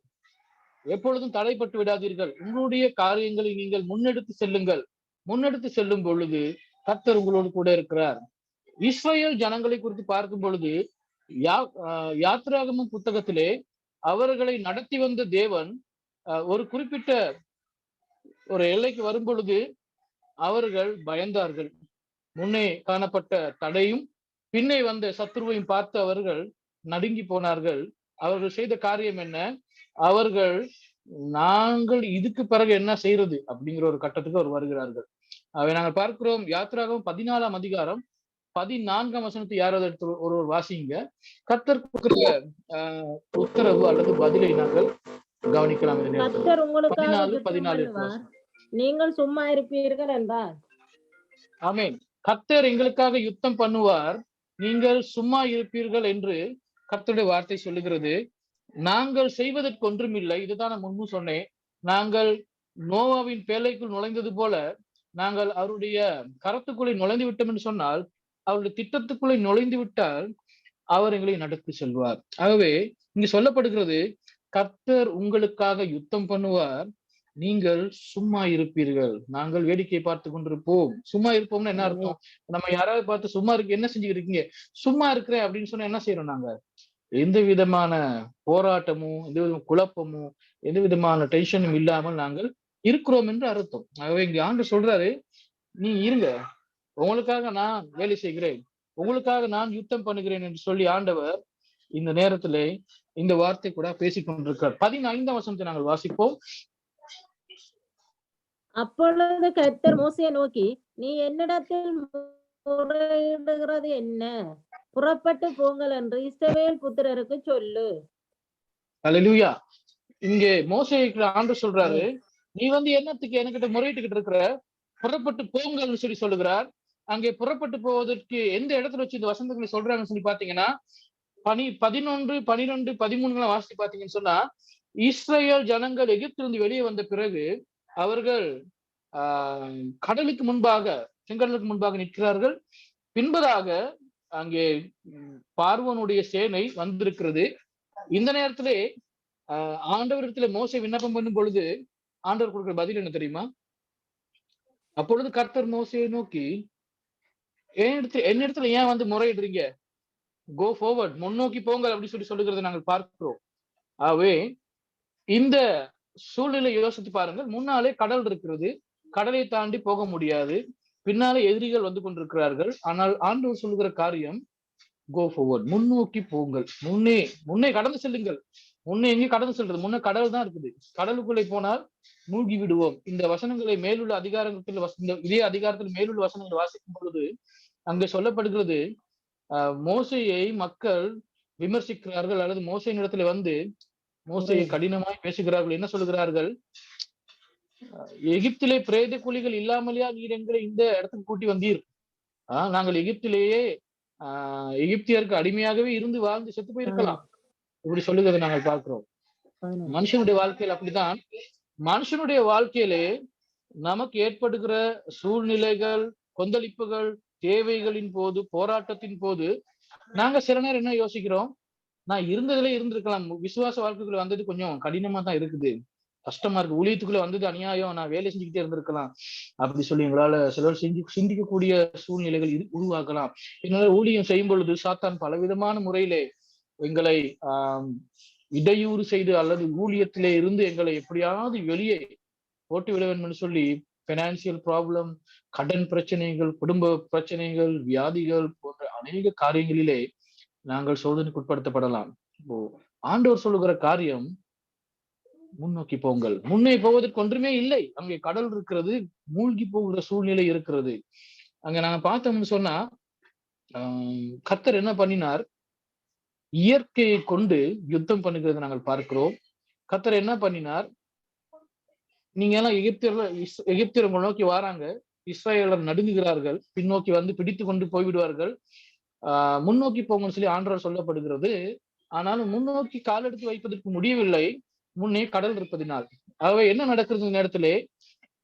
எப்பொழுதும் தடைப்பட்டு விடாதீர்கள். உங்களுடைய காரியங்களை நீங்கள் முன்னெடுத்து செல்லுங்கள். முன்னெடுத்து செல்லும் பொழுது கர்த்தர் உங்களோடு கூட இருக்கிறார். இஸ்ரவேல் ஜனங்களை குறித்து பார்க்கும் பொழுது யாத்திராகமம் புத்தகத்திலே அவர்களை நடத்தி வந்த தேவன் ஒரு குறிப்பிட்ட ஒரு எல்லைக்கு வரும் பொழுது அவர்கள் பயந்தார்கள். முன்னே காணப்பட்ட தடையும் பின்னே வந்த சத்துருவையும் பார்த்து அவர்கள் நடுங்கி போனார்கள். அவர்கள் செய்த காரியம் என்ன? அவர்கள் நாங்கள் இதுக்கு பிறகு என்ன செய்யறது அப்படிங்கிற ஒரு கட்டத்துக்கு அவர் வருகிறார்கள். அவை நாங்கள் பார்க்கிறோம். யாத்திராகமம் 14ஆம் அதிகாரம் 14ஆம் வசனத்தை யாராவது எடுத்து ஒரு வாசிங்க. கர்த்தர் கொடுக்கிற உத்தரவு அல்லது பதிலை நாங்கள் கவனிக்கலாம். கர்த்தர் உங்களுக்கு 14 நீங்கள் சும்மா இருப்பீர்கள் என்றார். ஆமென். கர்த்தர் எங்களுக்காக யுத்தம் பண்ணுவார், நீங்கள் சும்மா இருப்பீர்கள் என்று கர்த்தருடைய வார்த்தை சொல்லுகிறது. நாங்கள் செய்வதற்கு ஒன்றும் இல்லை. இதுதான் நான் முன்பு சொன்னேன். நாங்கள் நோவாவின் பேழைக்குள் நுழைந்தது போல நாங்கள் அவருடைய கரத்துக்குள்ளே நுழைந்து விட்டோம் என்று சொன்னால், அவருடைய திட்டத்துக்குள்ளே நுழைந்து விட்டால் அவர் எங்களை நடத்தி செல்வார். ஆகவே இங்கு சொல்லப்படுகிறது, கர்த்தர் உங்களுக்காக யுத்தம் பண்ணுவார், நீங்கள் சும்மா இருப்பீர்கள். நாங்கள் வேடிக்கை பார்த்து கொண்டிருப்போம். சும்மா இருப்போம்னா என்ன அர்த்தம்? நம்ம யாராவது பார்த்து சும்மா இருக்கு, என்ன செஞ்சுக்கிட்டு இருக்கீங்க? சும்மா இருக்கிறேன் அப்படின்னு சொன்னா என்ன செய்யறோம்? நாங்க எந்த விதமான போராட்டமும், எந்த விதமான குழப்பமும், எந்த விதமான டென்ஷனும் இல்லாமல் நாங்கள் இருக்கிறோம் என்று அர்த்தம். ஆகவே இங்க ஆண்டவர் சொல்றாரு, நீ இருங்க, உங்களுக்காக நான் வேலை செய்கிறேன், உங்களுக்காக நான் யுத்தம் பண்ணுகிறேன் என்று சொல்லி ஆண்டவர் இந்த நேரத்திலே இந்த வார்த்தை கூட பேசிக் கொண்டிருக்கிறார். 15ஆம் வசனத்தை நாங்கள் வாசிப்போம். அப்பொழுது கர்த்தர் மோசேயை நோக்கி, நீ என்னிடத்தில் முறையிடுகிறது என்ன? புறப்பட்டு போங்கள் என்று இஸ்ரவேல் புத்திரருக்கு சொல்லு. அல்லேலூயா. இங்கே மோசேக்கு ஆண்டவர் சொல்றாரு, நீ என்னத்துக்கு என்கிட்ட முறையிட்டுக்கிட்டு இருக்கிற? புறப்பட்டு போங்கள்னு சொல்லி சொல்லுகிறார். அங்கே புறப்பட்டு போவதற்கு எந்த இடத்துல வச்சு இந்த வசனங்களை சொல்றாங்கன்னு சொல்லி பாத்தீங்கன்னா, 11, 12, 13 வாசித்து பாத்தீங்கன்னு சொன்னா, இஸ்ரவேல் ஜனங்கள் எகிப்திலிருந்து வெளியே வந்த பிறகு அவர்கள் கடலுக்கு முன்பாக, செங்கடலுக்கு முன்பாக நிற்கிறார்கள். பின்பதாக அங்கே பார்வோனுடைய சேனை வந்திருக்கிறது. இந்த நேரத்திலே ஆண்டவரிடத்துல மோசே விண்ணப்பம் பண்ணும் பொழுது ஆண்டவர் கொடுக்கிற பதில் என்ன தெரியுமா? அப்பொழுது கர்த்தர் மோசேயை நோக்கி, என்னிடத்துல ஏன் வந்து முறையிடுறீங்க? கோ ஃபார்வர்ட், முன்னோக்கி போங்கள் அப்படின்னு சொல்லுகிறதை நாங்கள் பார்க்கிறோம். ஆகவே இந்த சூழ்நிலை யோசித்து பாருங்கள். முன்னாலே கடல் இருக்கிறது, கடலை தாண்டி போக முடியாது, பின்னாலே எதிரிகள் வந்து கொண்டிருக்கிறார்கள். ஆனால் ஆண்டவர் சொல்லுகிற காரியம் கோ ஃபார்வர்ட், முன்னோக்கி போங்கள், முன்னே கடந்து செல்லுங்கள். முன்னே எங்கே கடந்து செல்றது? முன்ன கடல் தான் இருக்குது. கடலுக்குள்ளே போனால் மூழ்கி விடுவோம். இந்த வசனங்களை மேலுள்ள அதிகாரத்தில் இதே அதிகாரத்தில் மேலுள்ள வசனங்களை வாசிக்கும் பொழுது அங்கே சொல்லப்படுகிறது, மோசையை மக்கள் விமர்சிக்கிறார்கள் அல்லது மோசையின் இடத்துல வந்து மோசையை கடினமாய் பேசுகிறார்கள். என்ன சொல்லுகிறார்கள்? எகிப்திலே பிரேத குழிகள் இல்லாமலையா நீர் எங்களை இந்த இடத்துக்கு கூட்டி வந்தீர்? நாங்கள் எகிப்திலேயே எகிப்தியருக்கு அடிமையாகவே இருந்து வாழ்ந்து செத்து போயிருக்கலாம். இப்படி சொல்லுகிறதை நாங்கள் பார்க்கிறோம். மனுஷனுடைய வாழ்க்கையில் அப்படித்தான். மனுஷனுடைய வாழ்க்கையிலே நமக்கு ஏற்படுகிற சூழ்நிலைகள், கொந்தளிப்புகள், தேவைகளின் போது, போராட்டத்தின் போது நாங்க சில நேரம் என்ன யோசிக்கிறோம்? நான் இருந்ததுல இருந்திருக்கலாம், விசுவாச வாழ்க்கைக்குள்ள வந்தது கொஞ்சம் கடினமா தான் இருக்குது, கஷ்டமா இருக்கு, ஊழியத்துக்குள்ள வந்தது அநியாயம், நான் வேலை செஞ்சுக்கிட்டே இருந்திருக்கலாம் அப்படி சொல்லி எங்களால சிலர் சிந்திக்கக்கூடிய சூழ்நிலைகள் உருவாக்கலாம். எங்களால ஊழியம் செய்யும் பொழுது சாத்தான் பலவிதமான முறையிலே எங்களை இடையூறு செய்து அல்லது ஊழியத்திலே இருந்து எங்களை எப்படியாவது வெளியே போட்டு விட வேண்டும் என்று சொல்லி பைனான்சியல் ப்ராப்ளம், கடன் பிரச்சனைகள், குடும்ப பிரச்சனைகள், வியாதிகள் போன்ற அநேக காரியங்களிலே நாங்கள் சோதனைக்கு உட்படுத்தப்படலாம். ஆண்டவர் சொல்லுகிற காரியம் முன்னோக்கி போங்கள். முன்னே போவதற்கு ஒன்றுமே இல்லை. அங்கே கடல் இருக்கிறது, மூழ்கி போகிற சூழ்நிலை இருக்கிறது. அங்க நாங்க பார்த்தோம்னு சொன்னா கர்த்தர் என்ன பண்ணினார்? இயற்கையை கொண்டு யுத்தம் பண்ணுகிறத நாங்கள் பார்க்கிறோம். கர்த்தர் என்ன பண்ணினார்? நீங்க எல்லாம் எகிப்தியர் உங்களை நோக்கி வராங்க, இஸ்ரவேலர் நடுங்குகிறார்கள், பின்னோக்கி வந்து பிடித்து கொண்டு போய்விடுவார்கள். முன்னோக்கி போங்கன்னு சொல்லி ஆண்டவர் சொல்லப்படுகிறது. ஆனாலும் முன்னோக்கி கால் எடுத்து வைப்பதற்கு முடியவில்லை, முன்னே கடல் இருப்பதினால். ஆகவே என்ன நடக்கிறது? இந்த நேரத்திலே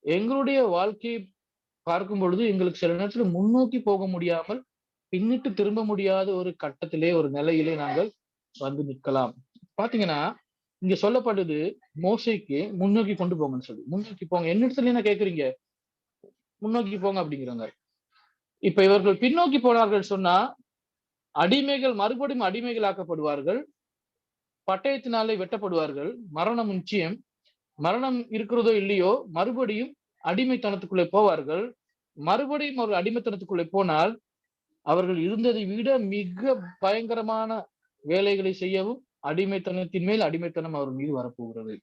எங்களுடைய வாழ்க்கையை பார்க்கும் பொழுது எங்களுக்கு சில நேரத்துல முன்னோக்கி போக முடியாமல் பின்னிட்டு திரும்ப முடியாத ஒரு கட்டத்திலே, ஒரு நிலையிலே நாங்கள் வந்து நிற்கலாம். பாத்தீங்கன்னா இங்க சொல்லப்படுது மோசைக்கு முன்னோக்கி கொண்டு போங்கன்னு சொல்லி. முன்னோக்கி போங்க, என்ன இடத்துல என்ன கேக்குறீங்க? முன்னோக்கி போங்க அப்படிங்கிறாங்க. இப்ப இவர்கள் பின்னோக்கி போனார்கள் சொன்னா அடிமைகள் மறுபடியும் அடிமைகள் ஆக்கப்படுவார்கள், பட்டயத்தினாலே வெட்டப்படுவார்கள், மரணம் நிச்சயம். மரணம் இருக்கிறதோ இல்லையோ மறுபடியும் அடிமைத்தனத்துக்குள்ளே போவார்கள். மறுபடியும் ஒரு அடிமைத்தனத்துக்குள்ளே போனால் அவர்கள் இருந்ததை விட மிக பயங்கரமான வேலைகளை செய்யவும் அடிமைத்தனத்தின் மேல் அடிமைத்தனம் அவர் மீது வரப்போகிறது.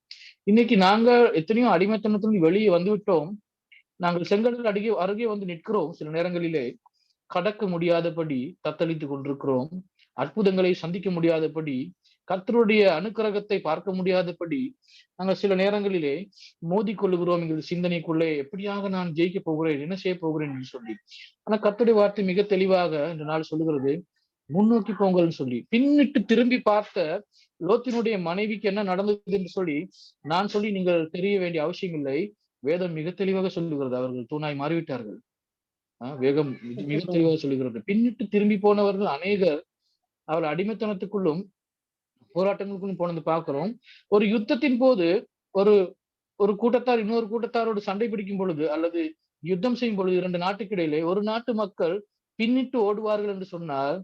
இன்னைக்கு நாங்க எத்தனையோ அடிமைத்தனத்திலிருந்து வெளியே வந்துவிட்டோம். நாங்கள் செங்கடல் அருகே வந்து நிற்கிறோம். சில நேரங்களிலே கடக்க முடியாதபடி தத்தளித்துக் கொண்டிருக்கிறோம். அற்புதங்களை சந்திக்க முடியாதபடி, கர்த்தருடைய அனுக்கிரகத்தை பார்க்க முடியாதபடி நாங்கள் சில நேரங்களிலே மோதிக்கொள்ளுகிறோம் எங்கள் சிந்தனைக்குள்ளே. எப்படியாக நான் ஜெயிக்க போகிறேன், என்ன செய்ய போகிறேன் என்று சொல்லி. ஆனா கர்த்தருடைய வார்த்தை மிக தெளிவாக இந்த நாள் சொல்லுகிறது, முன்னோக்கி போங்கள்னு சொல்லி. பின்னிட்டு திரும்பி பார்த்த லோத்தினுடைய மனைவிக்கு என்ன நடந்தது என்று சொல்லி நான் சொல்லி நீங்கள் தெரிய வேண்டிய அவசியம் இல்லை. வேதம் மிக தெளிவாக சொல்லுகிறது, அவர்கள் தூணாய் மாறிவிட்டார்கள். வேகம் மிக தெளிவாக சொல்லுகிறது. பின்னிட்டு திரும்பி போனவர்கள் அநேகர் அவர் அடிமைத்தனத்துக்குள்ளும் போராட்டங்களுக்குள்ளும் போனது பார்க்கிறோம். ஒரு யுத்தத்தின் போது ஒரு கூட்டத்தார் இன்னொரு கூட்டத்தாரோடு சண்டை பிடிக்கும் பொழுது அல்லது யுத்தம் செய்யும் பொழுது இரண்டு நாட்டுக்கு இடையிலே ஒரு நாட்டு மக்கள் பின்னிட்டு ஓடுவார்கள் என்று சொன்னால்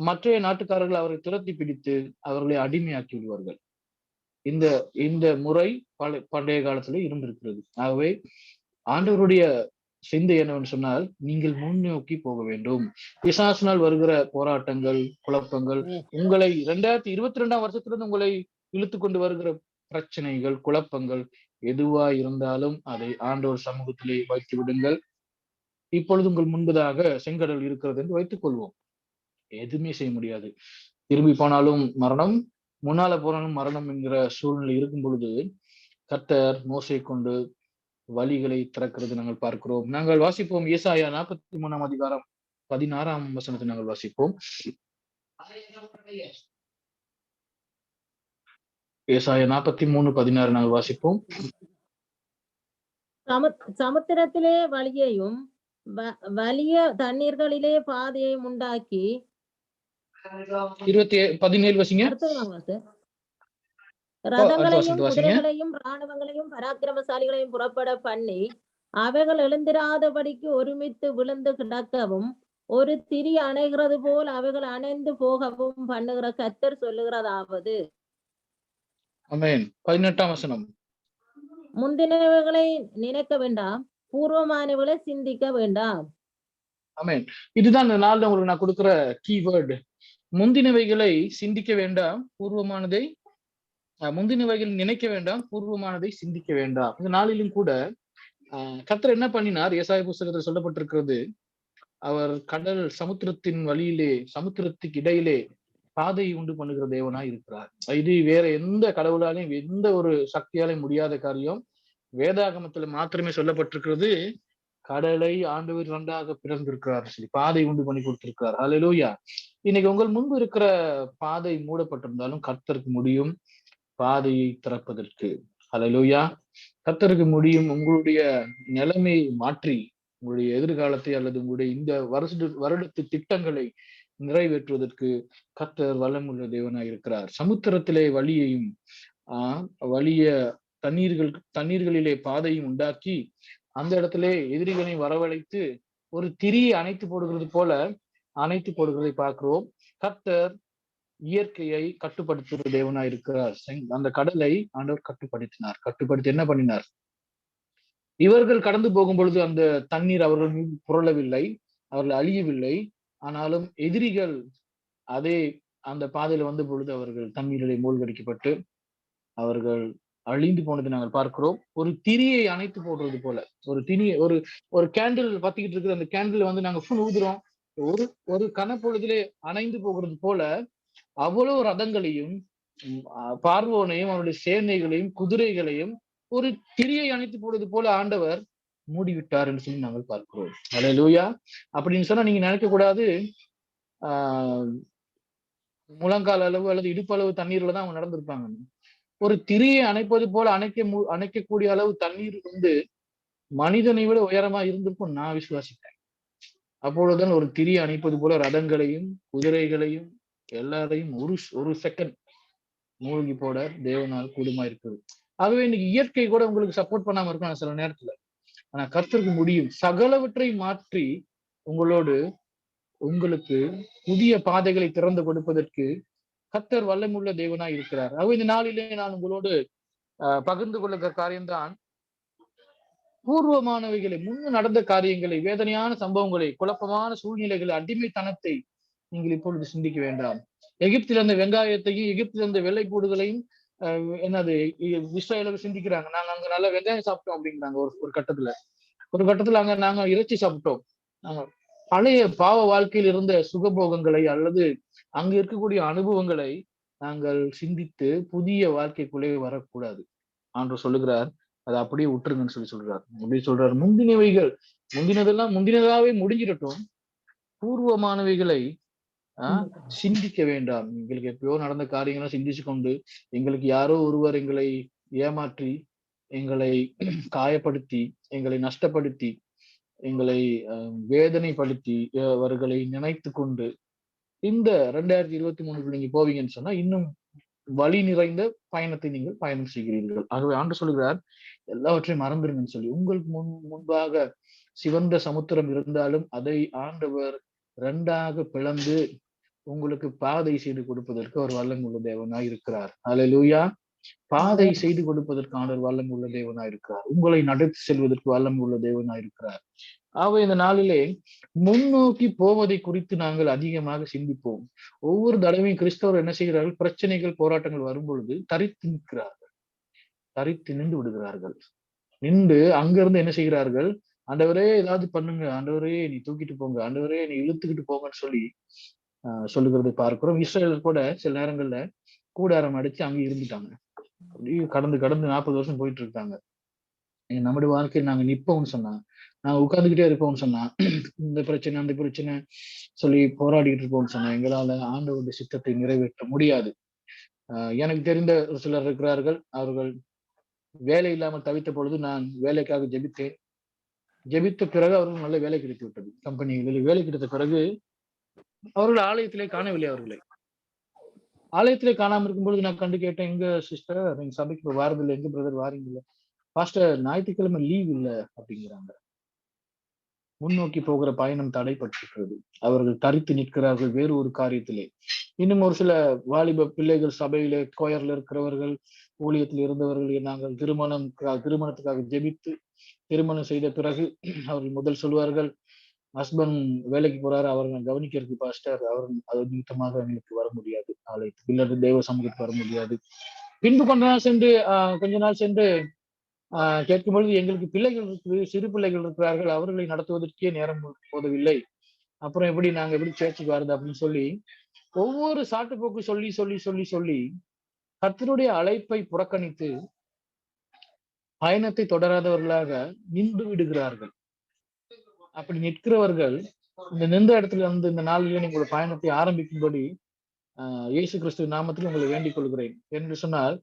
மற்றைய நாட்டுக்காரர்கள் அவரை துரத்தி பிடித்து அவர்களை அடிமையாக்கி விடுவார்கள். இந்த முறை பண்டைய காலத்துல இருந்திருக்கிறது. ஆகவே ஆண்டவருடைய சிந்தை என்னவென்று சொன்னால், நீங்கள் முன்னோக்கி போக வேண்டும். பிசாசினால் வருகிற போராட்டங்கள், குழப்பங்கள், உங்களை 2022 வருஷத்திலிருந்து உங்களை இழுத்து கொண்டு வருகிற பிரச்சனைகள், குழப்பங்கள் எதுவா இருந்தாலும் அதை ஆண்டவர் சமூகத்திலே வைத்து விடுங்கள். இப்பொழுது உங்கள் முன்பதாக செங்கடல் இருக்கிறது என்று வைத்துக் கொள்வோம். எதுவுமே செய்ய முடியாது. திரும்பி போனாலும் மரணம், முன்னால போனாலும் மரணம் என்கிற சூழ்நிலை இருக்கும் பொழுது கர்த்தர் மோசையை கொண்டு வழிகளை திறக்கிறது நாங்கள் பார்க்கிறோம். நாங்கள் வாசிப்போம் ஏசாயா 43 அதிகாரம் 16 வசனத்தை நாங்கள் வாசிப்போம். ஏசாயா 43:16 நாங்கள் வாசிப்போம். சமுத்திரத்திலே வழியையும் வலிய தண்ணீர்களிலே பாதையையும் உண்டாக்கி 17 வசிங்க. ரதங்களையும் குதிரைகளையும் ராணுவங்களையும் பராக்கிரமசாலிகளையும் புறப்பட பண்ணி அவைகள் எழுந்திராதபடிக்கு ஒருமித்து விழுந்து கிடக்கவும் ஒரு திரி அணைகிறது போல் அவைகள் அணைந்து போகவும் பண்ணுகிற கர்த்தர் சொல்லுகிறதாவது. ஆமென். 18ஆம் வசனம். முந்தினவைகளை நினைக்க வேண்டாம், பூர்வமானவைகளை சிந்திக்க வேண்டாம். ஆமென். இதுதான் இந்த நாள்ல உங்களுக்கு நான் கொடுக்கிற கீவேர்டு. முந்தினவைகளை சிந்திக்க வேண்டாம், பூர்வமானதை முந்தினவைகள் நினைக்க வேண்டாம், பூர்வமானதை சிந்திக்க வேண்டாம். இந்த நாளிலும் கூட கர்த்தர் என்ன பண்ணினார்? ஏசாயா புஸ்தகத்தில் சொல்லப்பட்டிருக்கிறது, அவர் கடல் சமுத்திரத்தின் வழியிலே, சமுத்திரத்துக்கு இடையிலே பாதை உண்டு பண்ணுகிற தேவனாய் இருக்கிறார். இது வேற எந்த கடவுளாலையும் எந்த ஒரு சக்தியாலையும் முடியாத காரியம். வேதாகமத்துல மாத்திரமே சொல்லப்பட்டிருக்கிறது, கடலை ஆண்டவர் இரண்டாக பிறந்திருக்கிறார் சொல்லி பாதை உண்டு பண்ணி கொடுத்திருக்கிறார். ஹல்லேலூயா. இன்னைக்கு உங்கள் முன்பு இருக்கிற பாதை மூடப்பட்டிருந்தாலும் கர்த்தருக்கு முடியும் பாதையை திறப்பதற்கு. ஹல்லேலூயா. கர்த்தருக்கு முடியும் உங்களுடைய நிலைமையை மாற்றி உங்களுடைய எதிர்காலத்தை அல்லது உங்களுடைய இந்த வருடத்து திட்டங்களை நிறைவேற்றுவதற்கு கர்த்தர் வல்லமுள்ள தேவனாய் இருக்கிறார். சமுத்திரத்திலே வழியையும் வழிய தண்ணீர்களிலே பாதையும் உண்டாக்கி அந்த இடத்திலே எதிரிகளை வரவழைத்து ஒரு திரியை அணைத்து போடுகிறது போல அணைத்து போடுகிறதை பார்க்கிறோம். கர்த்தர் இயற்கையை கட்டுப்படுத்துகிற தேவனாய் இருக்கிறார். அந்த கடலை ஆண்டவர் கட்டுப்படுத்தி என்ன பண்ணினார்? இவர்கள் கடந்து போகும் பொழுது அந்த தண்ணீர் அவர்கள் மீது புரளவில்லை, அவர்கள் அழியவில்லை. ஆனாலும் எதிரிகள் அதே அந்த பாதையில வந்த பொழுது அவர்கள் தண்ணீரிலே மூழ்கடிக்கப்பட்டு அவர்கள் அழிந்து போனதை நாங்கள் பார்க்கிறோம். ஒரு திரியை அணைத்து போடுறது போல, ஒரு கேண்டில் பத்திக்கிட்டு இருக்கிற அந்த கேண்டில் வந்து நாங்க ஊதுறோம், ஒரு கனப்பொழுதிலே அணைந்து போகிறது போல அவ்வளவு ரதங்களையும் பார்வோனையும் அவருடைய சேனைகளையும் குதிரைகளையும் ஒரு திரியை அணைத்து போடுவது போல ஆண்டவர் மூடிவிட்டார் என்று சொல்லி நாங்கள் பார்க்கிறோம். அல்லேலூயா. அப்படின்னு சொன்னா நீங்க நினைக்க கூடாது முழங்கால் அளவு அல்லது இடுப்பளவு தண்ணீர்ல தான் அவங்க நடந்திருப்பாங்க. ஒரு திரியை அணைப்பது போல அணைக்கக்கூடிய அளவு தண்ணீர் வந்து மனிதனை விட உயரமா இருந்திருக்கும் நான் விசுவாசிக்கிறேன். அப்பொழுதுதான் ஒரு திரியை அணைப்பது போல ரதங்களையும் குதிரைகளையும் எல்லாரையும் ஒரு செகண்ட் மூழ்கி போட தேவனால் கூடுமா இருக்குது. ஆகவே இன்னைக்கு இயற்கை கூட உங்களுக்கு சப்போர்ட் பண்ணாம இருக்கும் சில நேரத்துல. ஆனா கர்த்தருக்கு முடியும் சகலவற்றை மாற்றி உங்களுக்கு புதிய பாதைகளை திறந்து கொடுப்பதற்கு கர்த்தர் வல்லமுள்ள தேவனாய் இருக்கிறார். ஆகவே இந்த நாளிலே நான் உங்களோடு பகிர்ந்து கொள்ளுகிற காரியம்தான், பூர்வமானவைகளை முன்னு நடந்த காரியங்களை, வேதனையான சம்பவங்களை, குழப்பமான சூழ்நிலைகளை, அடிமைத்தனத்தை நீங்கள் இப்பொழுது சிந்திக்க வேண்டாம். எகிப்தில் இருந்த வெங்காயத்தையும் எகிப்தில் இருந்த வெள்ளைப்பூடுகளையும் இஸ்ரேலர் சிந்திக்கிறாங்க. நாங்க அங்க நல்லா வெங்காயம் சாப்பிட்டோம் அப்படிங்கிறாங்க. ஒரு கட்டத்துல அங்க நாங்க இறைச்சி சாப்பிட்டோம். நாங்க பழைய பாவ வாழ்க்கையில் இருந்த சுகபோகங்களை அல்லது அங்க இருக்கக்கூடிய அனுபவங்களை நாங்கள் சிந்தித்து புதிய வாழ்க்கைக்குள்ளே வரக்கூடாது. ஆண்டவர் சொல்லுகிறார், அதை அப்படியே விட்டுருங்கன்னு சொல்றார். அப்படி சொல்றாரு, முந்தினதெல்லாம் முந்தினதாவே முடிஞ்சிடட்டும், பூர்வமானவைகளை சிந்திக்க வேண்டாம். எங்களுக்கு எப்பயோ நடந்த காரியங்களை சிந்திச்சு கொண்டு எங்களுக்கு யாரோ ஒருவர் எங்களை ஏமாற்றி எங்களை காயப்படுத்தி எங்களை நஷ்டப்படுத்தி எங்களை வேதனைப்படுத்தி அவர்களை நினைத்து கொண்டு இந்த 2023 நீங்க போவீங்கன்னு சொன்னா இன்னும் வழி நிறைந்த பயணத்தை நீங்கள் பயணம் செய்கிறீர்கள். ஆகவே ஆண்டு சொல்கிறார், எல்லாவற்றையும் மறந்துருங்கன்னு சொல்லி. உங்களுக்கு முன்பாக சிவந்த சமுத்திரம் இருந்தாலும் அதை ஆண்டவர் 2ஆக பிளந்து உங்களுக்கு பாதை செய்து கொடுப்பதற்கு அவர் வல்லமுள்ள தேவனாய் இருக்கிறார். அல்லேலூயா. பாதை செய்து கொடுப்பதற்கு ஆண்டவர் வல்லமுள்ள தேவனாய் இருக்கிறார். உங்களை நடத்தி செல்வதற்கு வல்லமுள்ள தேவனாய் இருக்கிறார். ஆகவே இந்த நாளிலே முன்னோக்கி போவதை குறித்து நாங்கள் அதிகமாக சிந்திப்போம். ஒவ்வொரு தடவையும் கிறிஸ்தவர் என்ன செய்கிறார்கள்? பிரச்சனைகள் போராட்டங்கள் வரும் பொழுது தரித்து நின்று விடுகிறார்கள். நின்று அங்கிருந்து என்ன செய்கிறார்கள்? ஆண்டவரே ஏதாவது பண்ணுங்க, ஆண்டவரே நீ தூக்கிட்டு போங்க, ஆண்டவரே நீ இழுத்துக்கிட்டு போங்கன்னு சொல்லி சொல்லுகிறதை பார்க்கிறோம். இஸ்ரேலர் கூட சில நேரங்கள்ல கூடாரம் அடிச்சு அங்க இருந்துட்டாங்க. அப்படியே கடந்து 40 வருஷம் போயிட்டு இருக்காங்க. நம்முடைய வாழ்க்கையில் நாங்க நிப்போம்னு சொன்னா, நாங்க உட்கார்ந்துகிட்டே இருப்போம்னு சொன்னா, இந்த பிரச்சனை அந்த பிரச்சனை சொல்லி போராடிட்டு இருப்போம்னு சொன்னா எங்களால ஆண்டவருடைய சித்தத்தை நிறைவேற்ற முடியாது. எனக்கு தெரிந்த ஒரு சிலர் இருக்கிறார்கள். அவர்கள் வேலை இல்லாமல் தவித்த பொழுது நான் வேலைக்காக ஜெபித்தேன். ஜெபித்த பிறகு அவர்கள் நல்ல வேலை கிடைத்து விட்டது. கம்பெனிகளில் வேலை கிடைத்த பிறகு அவர்கள் ஆலயத்திலே காணவில்லை. அவர்களை ஆலயத்திலே காணாம இருக்கும்பொழுது நான் கண்டு கேட்டேன், எங்க சிஸ்டர் நீங்க சபைக்கு வாரதில்லை, எங்க பிரதர் வாரீங்களா? பாஸ்டர் ஞாயிற்றுக்கிழமை லீவ் இல்ல அப்படிங்கிறாங்க. முன்னோக்கி போகிற பயணம் தடைப்பட்டிருக்கிறது. அவர்கள் தரித்து நிற்கிறார்கள் வேறு ஒரு காரியத்திலே. இன்னும் ஒரு சில வாலிப பிள்ளைகள் சபையிலே கோயர்ல இருக்கிறவர்கள், ஊழியத்தில் இருந்தவர்கள், நாங்கள் திருமணத்துக்காக ஜெபித்து திருமணம் செய்த பிறகு அவர்கள் முதல் சொல்வார்கள், ஹஸ்பண்ட் வேலைக்கு போறாரு, அவரை நான் கவனிக்கிறதுக்கு பாஸ்டர், அவர் அது நிமித்தமாக எங்களுக்கு வர முடியாது, ஆலயத்துக்கு இல்லது தேவ சமூகத்துக்கு வர முடியாது. பின்பு கொஞ்ச நாள் சென்று கேட்கும் பொழுது, எங்களுக்கு பிள்ளைகள் இருக்குது, சிறு பிள்ளைகள் இருக்கிறார்கள், அவர்களை நடத்துவதற்கே நேரம் போதவில்லை, அப்புறம் நாங்க எப்படி சேர்ச்சுக்கு வருது அப்படின்னு சொல்லி ஒவ்வொரு சாட்டுப்போக்கு சொல்லி சொல்லி சொல்லி சொல்லி கர்த்தருடைய அழைப்பை புறக்கணித்து பயணத்தை தொடராதவர்களாக நின்று விடுகிறார்கள். அப்படி நிற்கிறவர்கள் இந்த நின்ற இடத்துல இருந்து இந்த நாளிலே நீங்களோட பயணத்தை ஆரம்பிக்கும்படி இயேசு கிறிஸ்து நாமத்தில் உங்களை வேண்டிக் கொள்கிறேன். என்று சொன்னால்,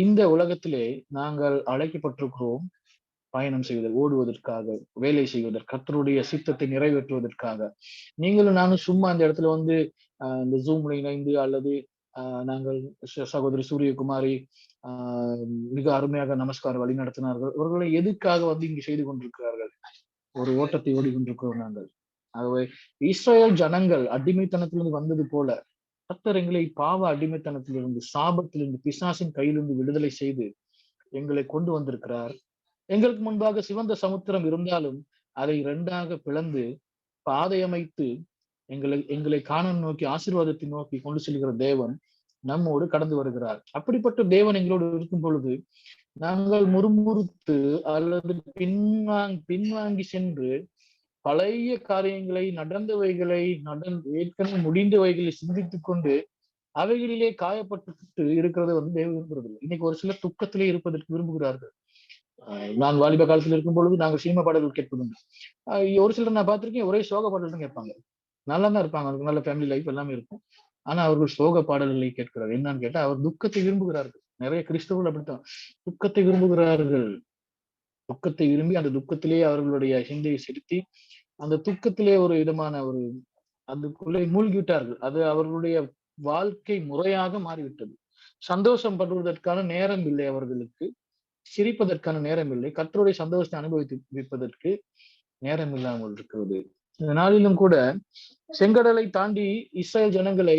இந்த உலகத்திலே நாங்கள் அழைக்கப்பட்டிருக்கிறோம் பயணம் செய்வதற்கு, ஓடுவதற்காக, வேலை செய்வதற்கு, கர்த்தருடைய சித்தத்தை நிறைவேற்றுவதற்காக. நீங்களும் நானும் சும்மா இந்த இடத்துல வந்து இந்த ஜூம்ல இணைந்து அல்லது நாங்கள் சகோதரி சூரியகுமாரி மிக அருமையாக நமஸ்காரம் வழி நடத்தினார்கள். அவர்களை எதுக்காக வந்து இங்கு செய்து கொண்டிருக்கிறார்கள்? ஒரு ஓட்டத்தை ஓடிக்கொண்டிருக்கிறோம் நாங்கள். ஆகவே இஸ்ரேல் ஜனங்கள் அடிமைத்தனத்திலிருந்து வந்தது போல கர்த்தர் எங்களை பாவ அடிமைத்தனத்திலிருந்து, சாபத்திலிருந்து, பிசாசின் கையிலிருந்து விடுதலை செய்து எங்களை கொண்டு வந்திருக்கிறார். எங்களுக்கு முன்பாக சிவந்த சமுத்திரம் இருந்தாலும் அதை 2ஆக பிளந்து பாதை அமைத்து எங்களை காணான் நோக்கி, ஆசீர்வாதத்தை நோக்கி கொண்டு செல்கிற தேவன் நம்மோடு கடந்து வருகிறார். அப்படிப்பட்ட தேவன் எங்களோடு இருக்கும் பொழுது நாங்கள் முறுமுறுத்து அல்லது பின்வாங்கி சென்று பழைய காரியங்களை, நடந்தவைகளை, ஏற்கனவே முடிந்தவைகளை சிந்தித்துக் கொண்டு அவைகளிலே காயப்பட்டு இருக்கிறத வந்து தேவன் விரும்புறது. இன்னைக்கு ஒரு சிலர் துக்கத்திலே இருப்பதற்கு விரும்புகிறார்கள். நான் வாலிப காலத்தில் இருக்கும் பொழுது நாங்கள் சினிமா பாடல்கள் கேட்பதுண்டு. ஒரு சிலர் நான் பார்த்திருக்கேன், ஒரே சோக பாடல் தான் கேட்பாங்க. நல்லா தான் இருப்பாங்க, அவருக்கு நல்ல ஃபேமிலி லைஃப் எல்லாமே இருக்கும். ஆனா அவர்கள் சோக பாடல்களை கேட்கிறார். என்னன்னு கேட்டா, அவர் துக்கத்தை விரும்புகிறார்கள். நிறைய கிறிஸ்தவர்கள் அப்படித்தான் துக்கத்தை விரும்புகிறார்கள். துக்கத்தை விரும்பி அந்த துக்கத்திலேயே அவர்களுடைய சிந்தையை செலுத்தி அந்த துக்கத்திலே ஒரு விதமான அதுக்குள்ளே மூழ்கிவிட்டார்கள். அது அவர்களுடைய வாழ்க்கை முறையாக மாறிவிட்டது. சந்தோஷம் படுவதற்கான நேரம் இல்லை அவர்களுக்கு, சிரிப்பதற்கான நேரம் இல்லை, கர்த்தருடைய சந்தோஷத்தை அனுபவித்து வைப்பதற்கு நேரம் இல்லாமல் இருக்கிறது. இந்த நாளிலும் கூட செங்கடலை தாண்டி இஸ்ரேல் ஜனங்களை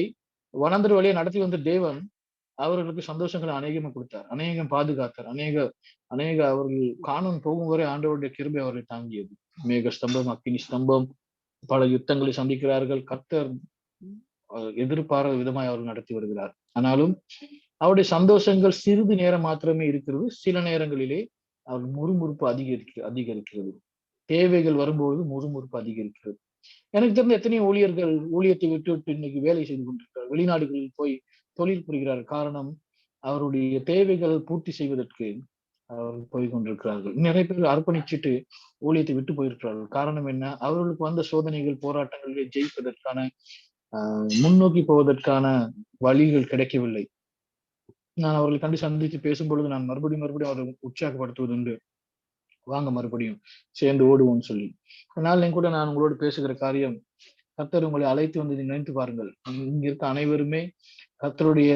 வனாந்தர வழியை நடத்தி வந்த தேவன் அவர்களுக்கு சந்தோஷங்களை அநேகமா கொடுத்தார், அநேகம் பாதுகாத்தார், அநேக அவர்கள் காணான் போகும் வரை ஆண்டவருடைய கிருபை அவர்களை தாங்கியது. மேக ஸ்தம்பம், அக்கினி ஸ்தம்பம், பல யுத்தங்களை சந்திக்கிறார்கள். கர்த்தர் எதிர்பாராத விதமாய் அவர்கள் நடத்தி வருகிறார். ஆனாலும் அவருடைய சந்தோஷங்கள் சிறிது நேரம் மாத்திரமே இருக்கிறது. சில நேரங்களிலே அவர் முறுமுறுப்பு அதிகரிக்கிறது. தேவைகள் வரும்போது முறுமுறுப்பு அதிகரிக்கிறது. எனக்கு தெரிந்த எத்தனையோ ஊழியர்கள் ஊழியத்தை விட்டு இன்னைக்கு வேலை செய்து கொண்டிருக்கிறார், வெளிநாடுகளில் போய் தொழில் புரிகிறார். காரணம், அவருடைய தேவைகள் பூர்த்தி செய்வதற்கு அவர்கள் போய் கொண்டிருக்கிறார்கள். நிறைய பேர் அர்ப்பணிச்சுட்டு ஊழியத்தை விட்டு போயிருக்கிறார்கள். காரணம் என்ன? அவர்களுக்கு வந்த சோதனைகள், போராட்டங்களிலே ஜெயிப்பதற்கான முன்னோக்கி போவதற்கான வழிகள் கிடைக்கவில்லை. நான் அவர்களை கண்டு சந்தித்து பேசும் பொழுது நான் மறுபடியும் அவரை உற்சாகப்படுத்துவது உண்டு. வாங்க மறுபடியும் சேர்ந்து ஓடுவோம்னு சொல்லி. அதனால கூட நான் உங்களோடு பேசுகிற காரியம், கர்த்தர் உங்களை அழைத்து வந்து நினைத்து பாருங்கள். இங்க இருக்க அனைவருமே கர்த்தருடைய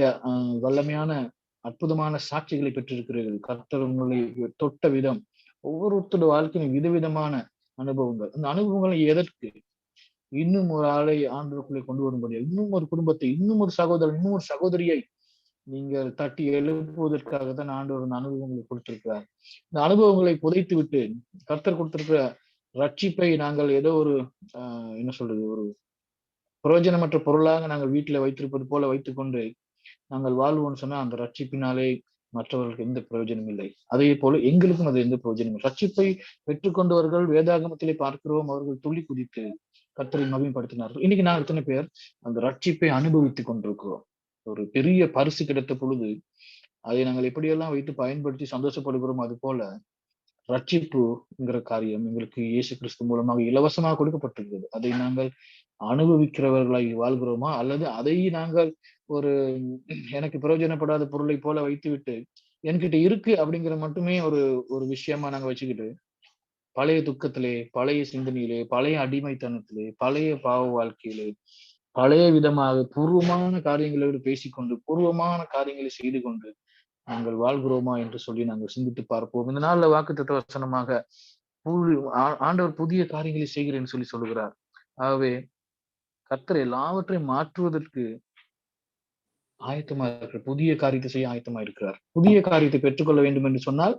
வல்லமையான அற்புதமான சாட்சிகளை பெற்றிருக்கிறீர்கள். கர்த்தர் உங்களை தொட்ட விதம், ஒவ்வொருத்தோட வாழ்க்கையும் விதவிதமான அனுபவங்கள். அந்த அனுபவங்களை எதற்கு? இன்னும் ஒரு ஆளை ஆண்டவருக்குள்ளே கொண்டு வரும்படி, இன்னும் ஒரு குடும்பத்தை, இன்னும் ஒரு சகோதரன், இன்னும் ஒரு சகோதரியை நீங்கள் தட்டி எழுப்புவதற்காகத்தான் ஆண்டவர் அந்த அனுபவங்களை கொடுத்திருக்கிறார். இந்த அனுபவங்களை புதைத்து விட்டு கர்த்தர் கொடுத்திருக்கிற ரட்சிப்பை நாங்கள் ஏதோ ஒரு ஒரு பிரயோஜனமற்ற பொருளாக நாங்கள் வீட்டுல வைத்திருப்பது போல வைத்துக்கொண்டு நாங்கள் வாழ்வோம்னு சொன்னா அந்த ரட்சிப்பினாலே மற்றவர்களுக்கு எந்த பிரயோஜனம் இல்லை. அதே போல எங்களுக்கும் அது எந்த பிரயோஜனம் இல்லை. ரட்சிப்பை பெற்றுக்கொண்டவர்கள் வேதாகமத்திலே பார்க்கிறோம், அவர்கள் துள்ளி குதித்து கர்த்தரை மகிமைப்படுத்தினார்கள். இன்னைக்கு நாங்கள் எத்தனை பேர் அந்த ரட்சிப்பை அனுபவித்துக் கொண்டிருக்கிறோம்? ஒரு பெரிய பரிசு கிடைத்த பொழுது அதை நாங்கள் எப்படியெல்லாம் வைத்து பயன்படுத்தி சந்தோஷப்படுகிறோம், அது போல ரட்சிப்புங்கிற காரியம் எங்களுக்கு இயேசு கிறிஸ்து மூலமாக இலவசமாக கொடுக்கப்பட்டிருக்கிறது. அதை நாங்கள் அனுபவிக்கிறவர்களாய் வாழ்கிறோமா, அல்லது அதை நாங்கள் எனக்கு பிரயோஜனப்படாத பொருளை போல வைத்துவிட்டு என்கிட்ட இருக்கு அப்படிங்கிற மட்டுமே ஒரு விஷயமா நாங்க வச்சுக்கிட்டு பழைய துக்கத்திலே, பழைய சிந்தனையிலே, பழைய அடிமைத்தனத்திலே, பழைய பாவ வாழ்க்கையிலே, பழைய விதமாக பூர்வமான காரியங்களோடு பேசிக்கொண்டு, பூர்வமான காரியங்களை செய்து கொண்டு நாங்கள் வாழ்கிறோமா என்று சொல்லி நாங்கள் சிந்தித்து பார்ப்போம். இந்த நாள்ல வாக்குத்தத்த வசனமாக ஆண்டவர் புதிய காரியங்களை செய்கிறேன்னு சொல்லி சொல்லுகிறார். ஆகவே கர்த்தர் எல்லாவற்றையும் மாற்றுவதற்கு ஆயத்தமா இருக்கிறார். புதிய காரியத்தை செய்ய ஆயத்தமா இருக்கிறார். புதிய காரியத்தை பெற்றுக்கொள்ள வேண்டும் என்று சொன்னால்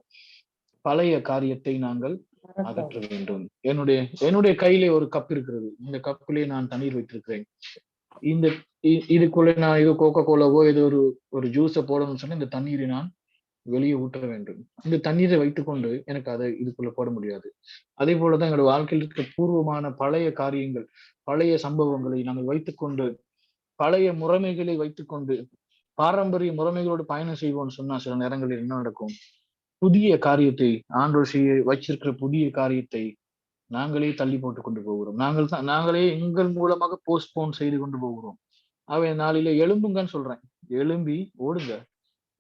பழைய காரியத்தை நாங்கள் அகற்ற வேண்டும். என்னுடைய கையிலே ஒரு கப் இருக்கிறது. இந்த கப்பிலே நான் தண்ணீர் வைத்திருக்கிறேன். இந்த இதுக்குள்ள நான் ஏதோ கோகோ கோலாவோ ஏதோ ஒரு ஜூஸை போடணும்னு சொன்னா இந்த தண்ணீரை நான் வெளியே ஊற்ற வேண்டும். இந்த தண்ணீரை வைத்துக்கொண்டு எனக்கு அதை இதுக்குள்ள போட முடியாது. அதே போலதான் எங்களோட வாழ்க்கையில் இருக்க பூர்வமான பழைய காரியங்கள், பழைய சம்பவங்களை நாங்கள் வைத்துக்கொண்டு, பழைய முறைமைகளை வைத்துக்கொண்டு பாரம்பரிய முறைமைகளோடு பயணம் செய்வோம்னு சொன்னா சில நேரங்களில் என்ன நடக்கும்? புதிய காரியத்தை ஆண்டவர் செய்ய வச்சிருக்கிற புதிய காரியத்தை நாங்களே தள்ளி போட்டு கொண்டு போகிறோம். நாங்களே எங்கள் மூலமாக போஸ்ட்போன் செய்து கொண்டு போகிறோம். அவன் நாளில எழும்புங்கன்னு சொல்றேன். எழும்பி ஓடுங்க,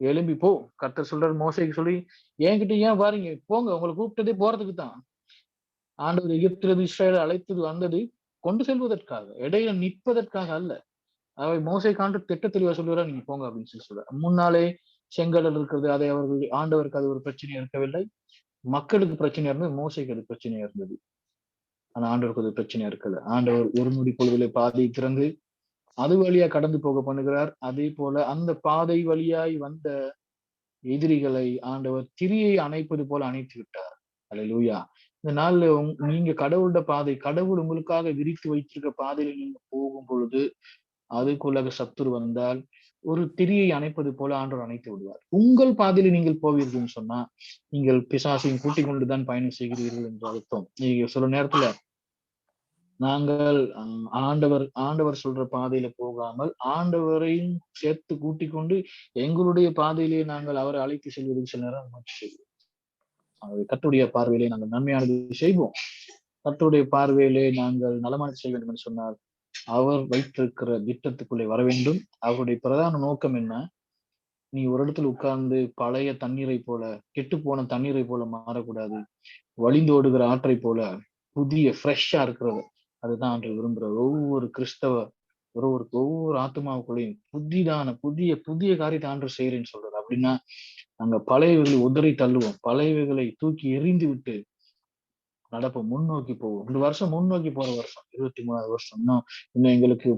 எழும்பி போ. கர்த்தர் சொல்றாரு மோசேக்கு சொல்லி, என்கிட்ட ஏன் பாருங்க, போங்க, உங்களை கூப்பிட்டதே போறதுக்கு தான். ஆண்டவர் எகிப்திலிருந்து இஸ்ரவேலை அழைத்தது வந்தது கொண்டு செல்வதற்காக, இடையில நிற்பதற்காக அல்ல. அவை மோசே காண்டு திட்ட தெளிவா சொல்லுவாரா, நீங்க போங்க அப்படின்னு சொல்லி சொல்றாரு. முன்னாலே செங்கடல் இருக்கிறது, அதை அவர்கள் ஆண்டவருக்கு அது ஒரு பிரச்சனையா இருக்கவில்லை. மக்களுக்கு பிரச்சனையா இருந்தது, மோசைக்கு அது பிரச்சனையா இருந்தது. ஆனா ஆண்டவருக்கு அது பிரச்சனையா இருக்கல. ஆண்டவர் ஒரு நொடி பொழுதிலே பாதையை திறந்து அது வழியா கடந்து போக பண்ணுகிறார். அதே போல அந்த பாதை வழியாய் வந்த எதிரிகளை ஆண்டவர் திரியை அணைப்பது போல அணைத்து விட்டார். அல்லேலூயா. இந்த நாள்ல நீங்க கடவுளோட பாதை, கடவுள் உங்களுக்காக விரித்து வைத்திருக்க பாதையில நீங்க போகும் பொழுது அதுக்குள்ளாக சத்துரு வந்தால் ஒரு திரியை அணைப்பது போல ஆண்டவர் அணைத்து விடுவார். உங்கள் பாதையில நீங்கள் போவீர்கள்னு சொன்னா நீங்கள் பிசாசையும் கூட்டிக் கொண்டுதான் பயணம் செய்கிறீர்கள் என்று அர்த்தம். நீங்க சில நேரத்துல நாங்கள் ஆண்டவர் சொல்ற பாதையில போகாமல் ஆண்டவரையும் சேர்த்து கூட்டிக் கொண்டு எங்களுடைய பாதையிலே நாங்கள் அவரை அழைத்து செல்வதற்கு சில நேரம் முயற்சி செய்வோம். கர்த்தருடைய பார்வையிலே நாங்கள் நன்மையானது செய்வோம். கர்த்தருடைய பார்வையிலே நாங்கள் நலமானது செய்ய வேண்டும் என்று சொன்னால் அவர் வைத்திருக்கிற திட்டத்துக்குள்ளே வர வேண்டும். அவருடைய பிரதான நோக்கம் என்ன? நீ ஒரு இடத்துல உட்கார்ந்து பழைய தண்ணீரை போல, கெட்டு போன தண்ணீரை போல மாறக்கூடாது. வழிந்தோடுகிற ஆற்றை போல புதிய ஃப்ரெஷ்ஷா இருக்கிறது. அதுதான் ஆண்டு விரும்புகிற ஒவ்வொரு ஒவ்வொரு ஆத்மாவுக்குள்ளேயும் புதிய காரியத்தை ஆண்டு செய்யறேன்னு சொல்றது. அப்படின்னா நாங்க பழையவைகளை உதறி தள்ளுவோம், பழையவைகளை தூக்கி எறிந்து விட்டு நடப்போம், முன்னோக்கி போவோம். இந்த வருஷம் முன்னோக்கி போற வருஷம், 23வது வருஷம். இன்னும் எங்களுக்கு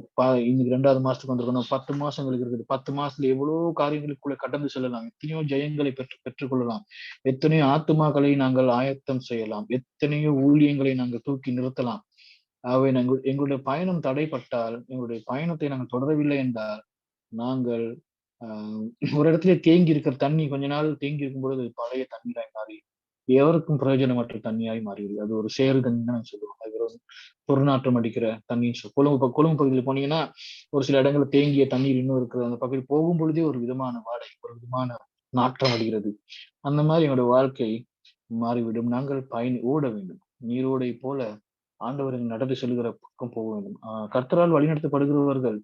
இன்னைக்கு 2வது மாசத்துக்கு வந்திருக்கணும். 10 மாசம் எங்களுக்கு இருக்குது. 10 மாசத்துல எவ்வளவு காரியங்களுக்குள்ள கடந்து செல்லலாம். எத்தனையோ ஜெயங்களை பெற்றுக்கொள்ளலாம். எத்தனையோ ஆத்துமாக்களை நாங்கள் ஆயத்தம் செய்யலாம். எத்தனையோ ஊழியங்களை நாங்கள் தூக்கி நிறுத்தலாம். ஆகவே எங்களுடைய பயணம் தடைப்பட்டால், எங்களுடைய பயணத்தை நாங்கள் தொடரவில்லை என்றால், நாங்கள் ஒரு இடத்துல தேங்கி இருக்கிற தண்ணி கொஞ்ச நாள் தேங்கி இருக்கும் பொழுது பழைய தண்ணீராய் மாறி எவருக்கும் பிரயோஜனமற்ற தண்ணியாய் மாறிடுது. அது ஒரு சேறு தண்ணி தான் சொல்லுவோம். அது ஒரு துர்நாற்றம் அடிக்கிற தண்ணின்னு கொழும்பு பகுதியில் போனீங்கன்னா ஒரு சில இடங்கள்ல தேங்கிய தண்ணீர் இன்னும் இருக்கிறது. அந்த பகுதி போகும் பொழுதே ஒரு விதமான வாடை, ஒரு விதமான நாற்றம் அடிக்கிறது. அந்த மாதிரி எங்களுடைய வாழ்க்கை மாறிவிடும். நாங்கள் ஓட வேண்டும். நீரோடை போல ஆண்டவரின் நடந்து செல்கிற பக்கம் போக வேண்டும். கர்த்தரால் வழிநடத்தப்படுகிறவர்கள்,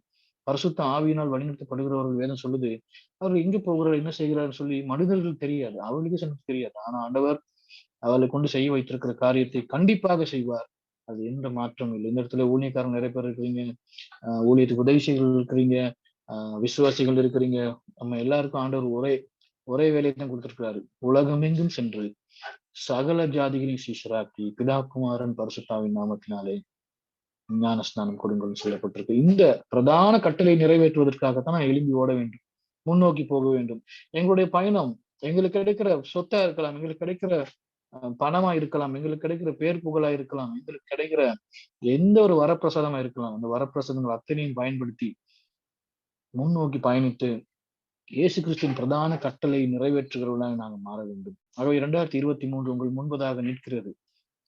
பரிசுத்த ஆவியினால் வழிநடத்தப்படுகிறவர்கள் வேதம் சொல்லுது, அவர் எங்க போகிறார், என்ன செய்கிறார் சொல்லி மனிதர்கள் தெரியாது, அவர்களுக்கு சொன்னது தெரியாது. ஆனா ஆண்டவர் அவளை கொண்டு செய்ய வைத்திருக்கிற காரியத்தை கண்டிப்பாக செய்வார். அது எந்த மாற்றம் இல்லை. இந்த இடத்துல ஊழியக்காரங்க நிறைய பேர் இருக்கிறீங்க, ஊழியத்துக்கு உதவி செய்கள் இருக்கிறீங்க, விசுவாசிகள் இருக்கிறீங்க. நம்ம எல்லாருக்கும் ஆண்டவர் ஒரே வேலையை தான் கொடுத்திருக்கிறாரு. உலகமெங்கும் சென்று சகல ஜாதிகளையும் சீஷராக்கி பிதாகுமாரன் பரிசுத்தாவின் நாமத்தினாலே ஞான ஸ்நானம் கொடுங்கள் சொல்லப்பட்டிருக்கு. இந்த பிரதான கட்டளை நிறைவேற்றுவதற்காகத்தான் நான் எழும்பி ஓட வேண்டும், முன்னோக்கி போக வேண்டும். எங்களுடைய பயணம் எங்களுக்கு கிடைக்கிற சொத்தா இருக்கலாம், எங்களுக்கு கிடைக்கிற பணமா இருக்கலாம், எங்களுக்கு கிடைக்கிற பேர் புகழா இருக்கலாம், எங்களுக்கு கிடைக்கிற எந்த ஒரு வரப்பிரசாதமா இருக்கலாம். அந்த வரப்பிரசாதங்கள் அத்தனையும் பயன்படுத்தி முன்னோக்கி பயணித்து இயேசு கிறிஸ்துவின் பிரதான கட்டளை நிறைவேற்றுகிறவர்களாக நாங்கள் மாற வேண்டும். ஆகவே 2023 உங்கள் முன்பதாக நிற்கிறது.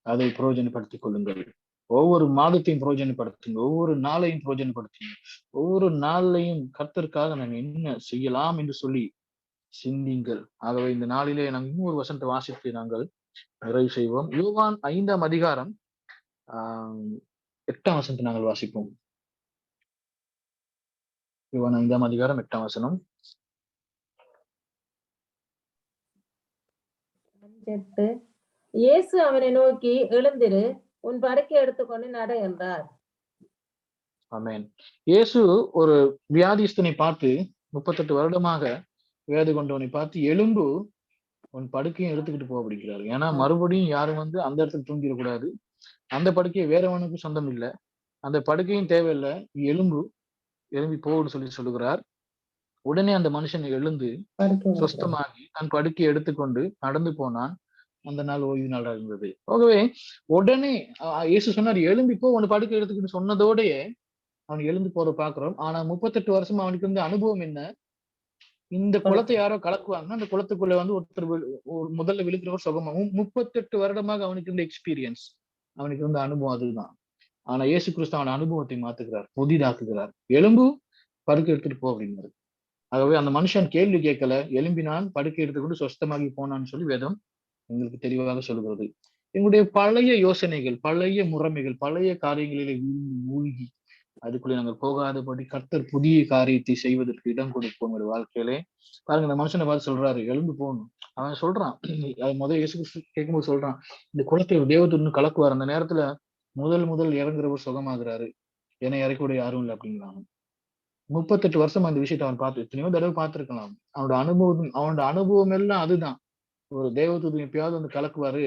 அதை பிரயோஜனப்படுத்திக் கொள்ளுங்கள். ஒவ்வொரு மாதத்தையும் பிரயோஜனப்படுத்துங்க, ஒவ்வொரு நாளையும் பிரயோஜனப்படுத்துங்க. ஒவ்வொரு நாளையும் கர்த்தருக்காக நாங்கள் என்ன செய்யலாம் என்று சொல்லி சிந்திங்கள். ஆகவே இந்த நாளிலே நாங்கள் இன்னொரு வசனத்தை வாசித்து நாங்கள் நிறைவு செய்வோம். யோவான் 5ஆம் அதிகாரம் 8ஆம் வசனத்தை நாங்கள் வாசிப்போம். யோவான் 5ஆம் அதிகாரம் 8ஆம் வசனம். இயேசு அவனை நோக்கி, எழுந்திரு, உன் படுக்கை எடுத்துக்கொண்டு நட என்றார். ஆமென். இயேசு ஒரு வியாதிஸ்தனை பார்த்து 38 வருடமாக வேது கொண்டவனை பார்த்து, எலும்பு உன் படுக்கையும் எடுத்துக்கிட்டு போ அப்படிங்கிறாரு. ஏன்னா மறுபடியும் யாரும் வந்து அந்த இடத்துல தூங்கிடக்கூடாது. அந்த படுக்கையை வேறவனுக்கும் சொந்தம் இல்லை, அந்த படுக்கையும் தேவையில்லை, எழும்பி போன்னு சொல்லுகிறார். உடனே அந்த மனுஷன் எழுந்து சுஸ்தமாகி தன் படுக்கையை எடுத்துக்கொண்டு நடந்து போனான். அந்த நாள் ஓய்வு நாளாக இருந்தது. ஆகவே உடனே இயேசு சொன்னார், எழும்பி போ உன் படுக்கை எடுத்துக்கிட்டு சொன்னதோடய அவன் எழுந்து போற பாக்குறோம். ஆனா 38 வருஷமா அவனுக்கு வந்து அனுபவம் என்ன? இந்த குளத்தை யாரோ கலக்குவாங்கன்னா அந்த குளத்துக்குள்ள வந்து ஒருத்தர் முதல்ல விழுக்கிறவர் சுகமாகும். 38 வருடமாக அவனுக்கு இருந்த எக்ஸ்பீரியன்ஸ், அவனுக்கு இருந்த அனுபவம் அதுதான். ஆனா இயேசு கிறிஸ்து அவன் அனுபவத்தை மாத்துகிறார், புதிதாக்குகிறார். எலும்பு படுக்கை எடுத்துட்டு போ அப்படிங்கிறது. ஆகவே அந்த மனுஷன் கேள்வி கேட்கல, எழும்பினான், படுக்கை எடுத்துக்கொண்டு சொஸ்தமாகி போனான்னு சொல்லி வேதம் எங்களுக்கு தெளிவாக சொல்கிறது. எங்களுடைய பழைய யோசனைகள், பழைய முறைமைகள், பழைய காரியங்களிலே மூழ்கி அதுக்குள்ளே நாங்கள் போகாதபடி கர்த்தர் புதிய காரியத்தை செய்வதற்கு இடம் கொடுப்போம் வாழ்க்கையிலே. பாருங்க, இந்த மனுஷனை பார்த்து சொல்றாரு, எழுந்து போகணும். அவன் சொல்றான், முதல் இயேசு கிறிஸ்து கேட்கும்போது சொல்றான், இந்த குளத்தை தேவதூதன் கலக்குவார். அந்த நேரத்துல முதல் இறங்குறவர் சுகமாகிறாரு, என்னை இறக்கூட யாரும் இல்லை அப்படிங்கிறாங்க. 38 வருஷம் அந்த விஷயத்தை அவன் பார்த்து எத்தனையோ தடவை பார்த்திருக்கலாம். அவனோட அனுபவம் எல்லாம் அதுதான். ஒரு தேவதூதன் எப்பயாவது வந்து கலக்குவாரு,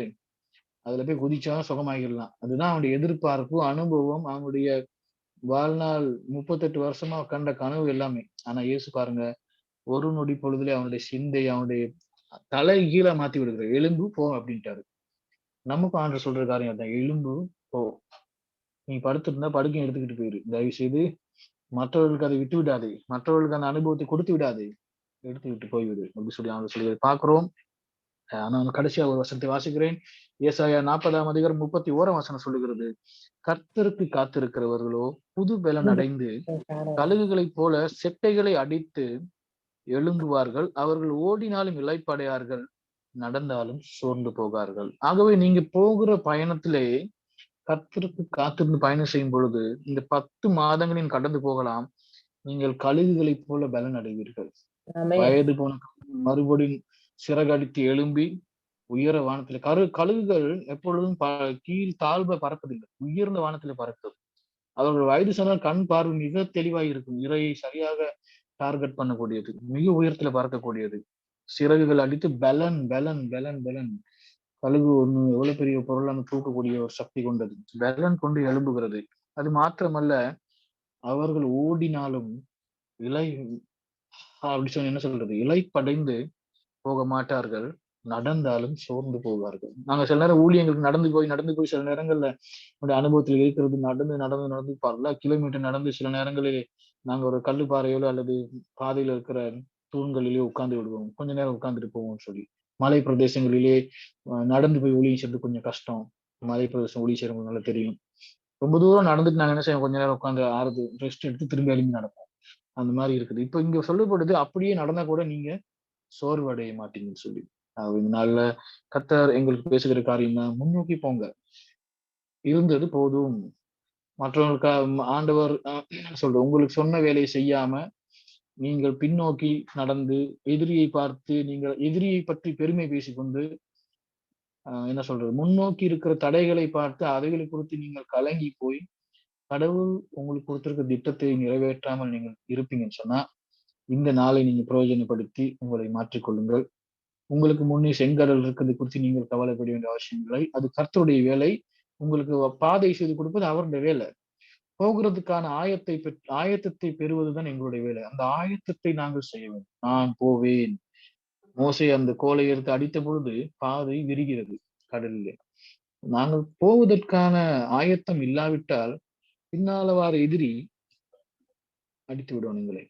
அதுல போய் குதிச்சாலும் சுகமாகிடலாம். அதுதான் அவனுடைய எதிர்பார்ப்பு, அனுபவம், அவனுடைய வாழ்நாள் 38 வருஷமா கண்ட கனவு எல்லாமே. ஆனா இயேசு பாருங்க, ஒரு நொடி பொழுதுல அவனுடைய சிந்தை, அவனுடைய தலை கீழே மாத்தி விடுகிற, எலும்பு போ அப்படின்ட்டாரு. நமக்கும் ஆண்டவர் சொல்ற காரியம் அதான், எலும்பு போ, நீ படுத்திருந்தா படுக்கையும் எடுத்துக்கிட்டு போயிரு, தயவு செய்து மற்றவர்களுக்கு அதை விட்டு விடாதே, மற்றவர்களுக்கு அந்த அனுபவத்தை கொடுத்து விடாதே, எடுத்து விட்டு போய்விடு அப்படி சொல்லி அவங்க சொல்லி பாக்குறோம். நான் கடைசியா ஒரு வசனத்தை வாசிக்கிறேன். ஏசாயா 40ஆம் அதிகாரம் 31ஆம் வசனம் சொல்லுகிறது, கர்த்தருக்கு காத்திருக்கிறவர்களோ புது பலன் அடைந்து கழுகுகளைப் போல செட்டைகளை அடித்து எழும்புவார்கள், அவர்கள் ஓடினாலும் இளைப்படையார்கள், நடந்தாலும் சோர்ந்து போகார்கள். ஆகவே நீங்க போகிற பயணத்திலே கர்த்தருக்கு காத்திருந்து பயணம் செய்யும் பொழுது இந்த 10 மாதங்களின் கடந்து போகலாம், நீங்கள் கழுகுகளைப் போல பலன் அடைவீர்கள். வயது போன மறுபடியும் சிறகடித்து எழும்பி உயர வானத்துல கழுகுகள் எப்பொழுதும் கீழ் தாழ்வ பறப்பதில்லை, உயர்ந்த வானத்துல பறக்கிறது. அவர்கள் வயது சொன்னால் கண் பார்வை மிக தெளிவாக இருக்கும், இறையை சரியாக டார்கெட் பண்ணக்கூடியது, மிக உயரத்துல பறக்கக்கூடியது, சிறகுகள் அடித்து பலன் பலன் பலன் பலன். கழுகு ஒண்ணு எவ்வளவு பெரிய பொருளான தூக்கக்கூடிய ஒரு சக்தி கொண்டது, பலன் கொண்டு எழும்புகிறது. அது மாத்திரமல்ல, அவர்கள் ஓடினாலும் இலை அப்படி சொன்ன என்ன சொல்றது, இலைப்படைந்து போக மாட்டார்கள், நடந்தாலும் சோர்ந்து போவார்கள். நாங்க சில நேரம் ஊழியங்களுக்கு நடந்து போய் சில நேரங்கள்ல என்னுடைய அனுபவத்தில் இருக்கிறது, நடந்து பல கிலோமீட்டர் நடந்து சில நேரங்களில் நாங்க ஒரு கல்லுப்பாறையிலோ அல்லது பாதையில இருக்கிற தூண்களிலேயோ உட்கார்ந்து விடுவோம், கொஞ்ச நேரம் உட்கார்ந்துட்டு போவோம்னு சொல்லி. மலை பிரதேசங்களிலே நடந்து போய் ஊழியம் செய்யறது கொஞ்சம் கஷ்டம். மலை பிரதேசம் ஊழியம் செய்யறவங்களுக்கு நல்லா தெரியும். ரொம்ப தூரம் நடந்துட்டு நாங்க என்ன செய்வோம், கொஞ்ச நேரம் உட்காந்து ஆறுது ரெஸ்ட் எடுத்து திரும்பி எழுப்பி நடப்போம். அந்த மாதிரி இருக்குது. இப்ப இங்க சொல்லப்படுது, அப்படியே நடந்தா கூட நீங்க சோர்வு அடைய மாட்டீங்கன்னு சொல்லி. இந்த நாள்ல கர்த்தர் எங்களுக்கு பேசுகிற காரியம்னா, முன்னோக்கி போங்க, இருந்தது போதும். மற்றவங்களுக்கு ஆண்டவர் சொல்ற உங்களுக்கு சொன்ன வேலையை செய்யாம நீங்கள் பின்னோக்கி நடந்து எதிரியை பார்த்து, நீங்கள் எதிரியை பற்றி பெருமை பேசிக்கொண்டு என்ன சொல்றது, முன்னோக்கி இருக்கிற தடைகளை பார்த்து அவைகளை குறித்து நீங்கள் கலங்கி போய் கடவுள் உங்களுக்கு கொடுத்திருக்க திட்டத்தை நிறைவேற்றாமல் நீங்கள் இருப்பீங்கன்னு சொன்னா, இந்த நாளை நீங்க பிரயோஜனப்படுத்தி உங்களை மாற்றிக்கொள்ளுங்கள். உங்களுக்கு முன்னே செங்கடல் இருக்கிறது குறித்து நீங்கள் கவலைப்பட வேண்டிய அவசியம் இல்லை. அது கர்த்தருடைய வேலை. உங்களுக்கு பாதை செய்து கொடுப்பது அவருடைய வேலை. போகிறதுக்கான ஆயத்தத்தை பெறுவதுதான் எங்களுடைய வேலை. அந்த ஆயத்தத்தை நாங்கள் செய்ய வேண்டும். நான் போவேன். மோசே அந்த கோலை எடுத்து அடித்த பொழுது பாதை விரிகிறது கடலிலே. நாங்கள் போவதற்கான ஆயத்தம் இல்லாவிட்டால் பின்னால வார எதிரி அடித்து விடுவோம் எங்களை.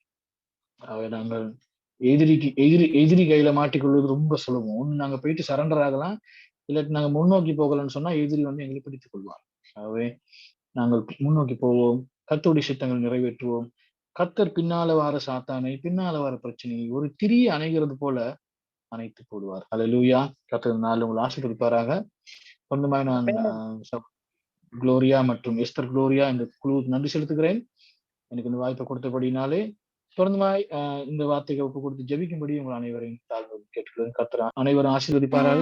நாங்கள் எதிரி கையில மாட்டிக்கொள்வது ரொம்ப சுலபம். ஒண்ணு நாங்க போயிட்டு சரண்டர் ஆகலாம், இல்லாட்டி நாங்க முன்னோக்கி போகலாம்னு சொன்னா எதிரி வந்து எங்களை பிடித்துக் கொள்வார். ஆகவே நாங்கள் முன்னோக்கி போவோம், கர்த்தருடைய சித்தங்கள் நிறைவேற்றுவோம். கர்த்தர் பின்னால வார சாத்தானை, பின்னால வார பிரச்சனையை ஒரு திரியை அணைகிறது போல அணைத்து போடுவார். அல்லேலூயா. கர்த்தர் நாள் உங்களை ஆசீர்வதிப்பாராக. சொந்தமாக நான் குளோரியா மற்றும் எஸ்தர் குளோரியா இந்த குழுவுக்கு நன்றி செலுத்துகிறேன், எனக்கு இந்த வாய்ப்பை கொடுத்தபடினாலே. தொடர்ந்துமாய் இந்த வார்த்தைக்கு ஒப்பு கொடுத்து ஜெபிக்கும்படி உங்கள் அனைவரையும் தாழ்வு கேட்டுக்கிறேன். கர்த்தர் அனைவரும் ஆசீர்வதிப்பாராக.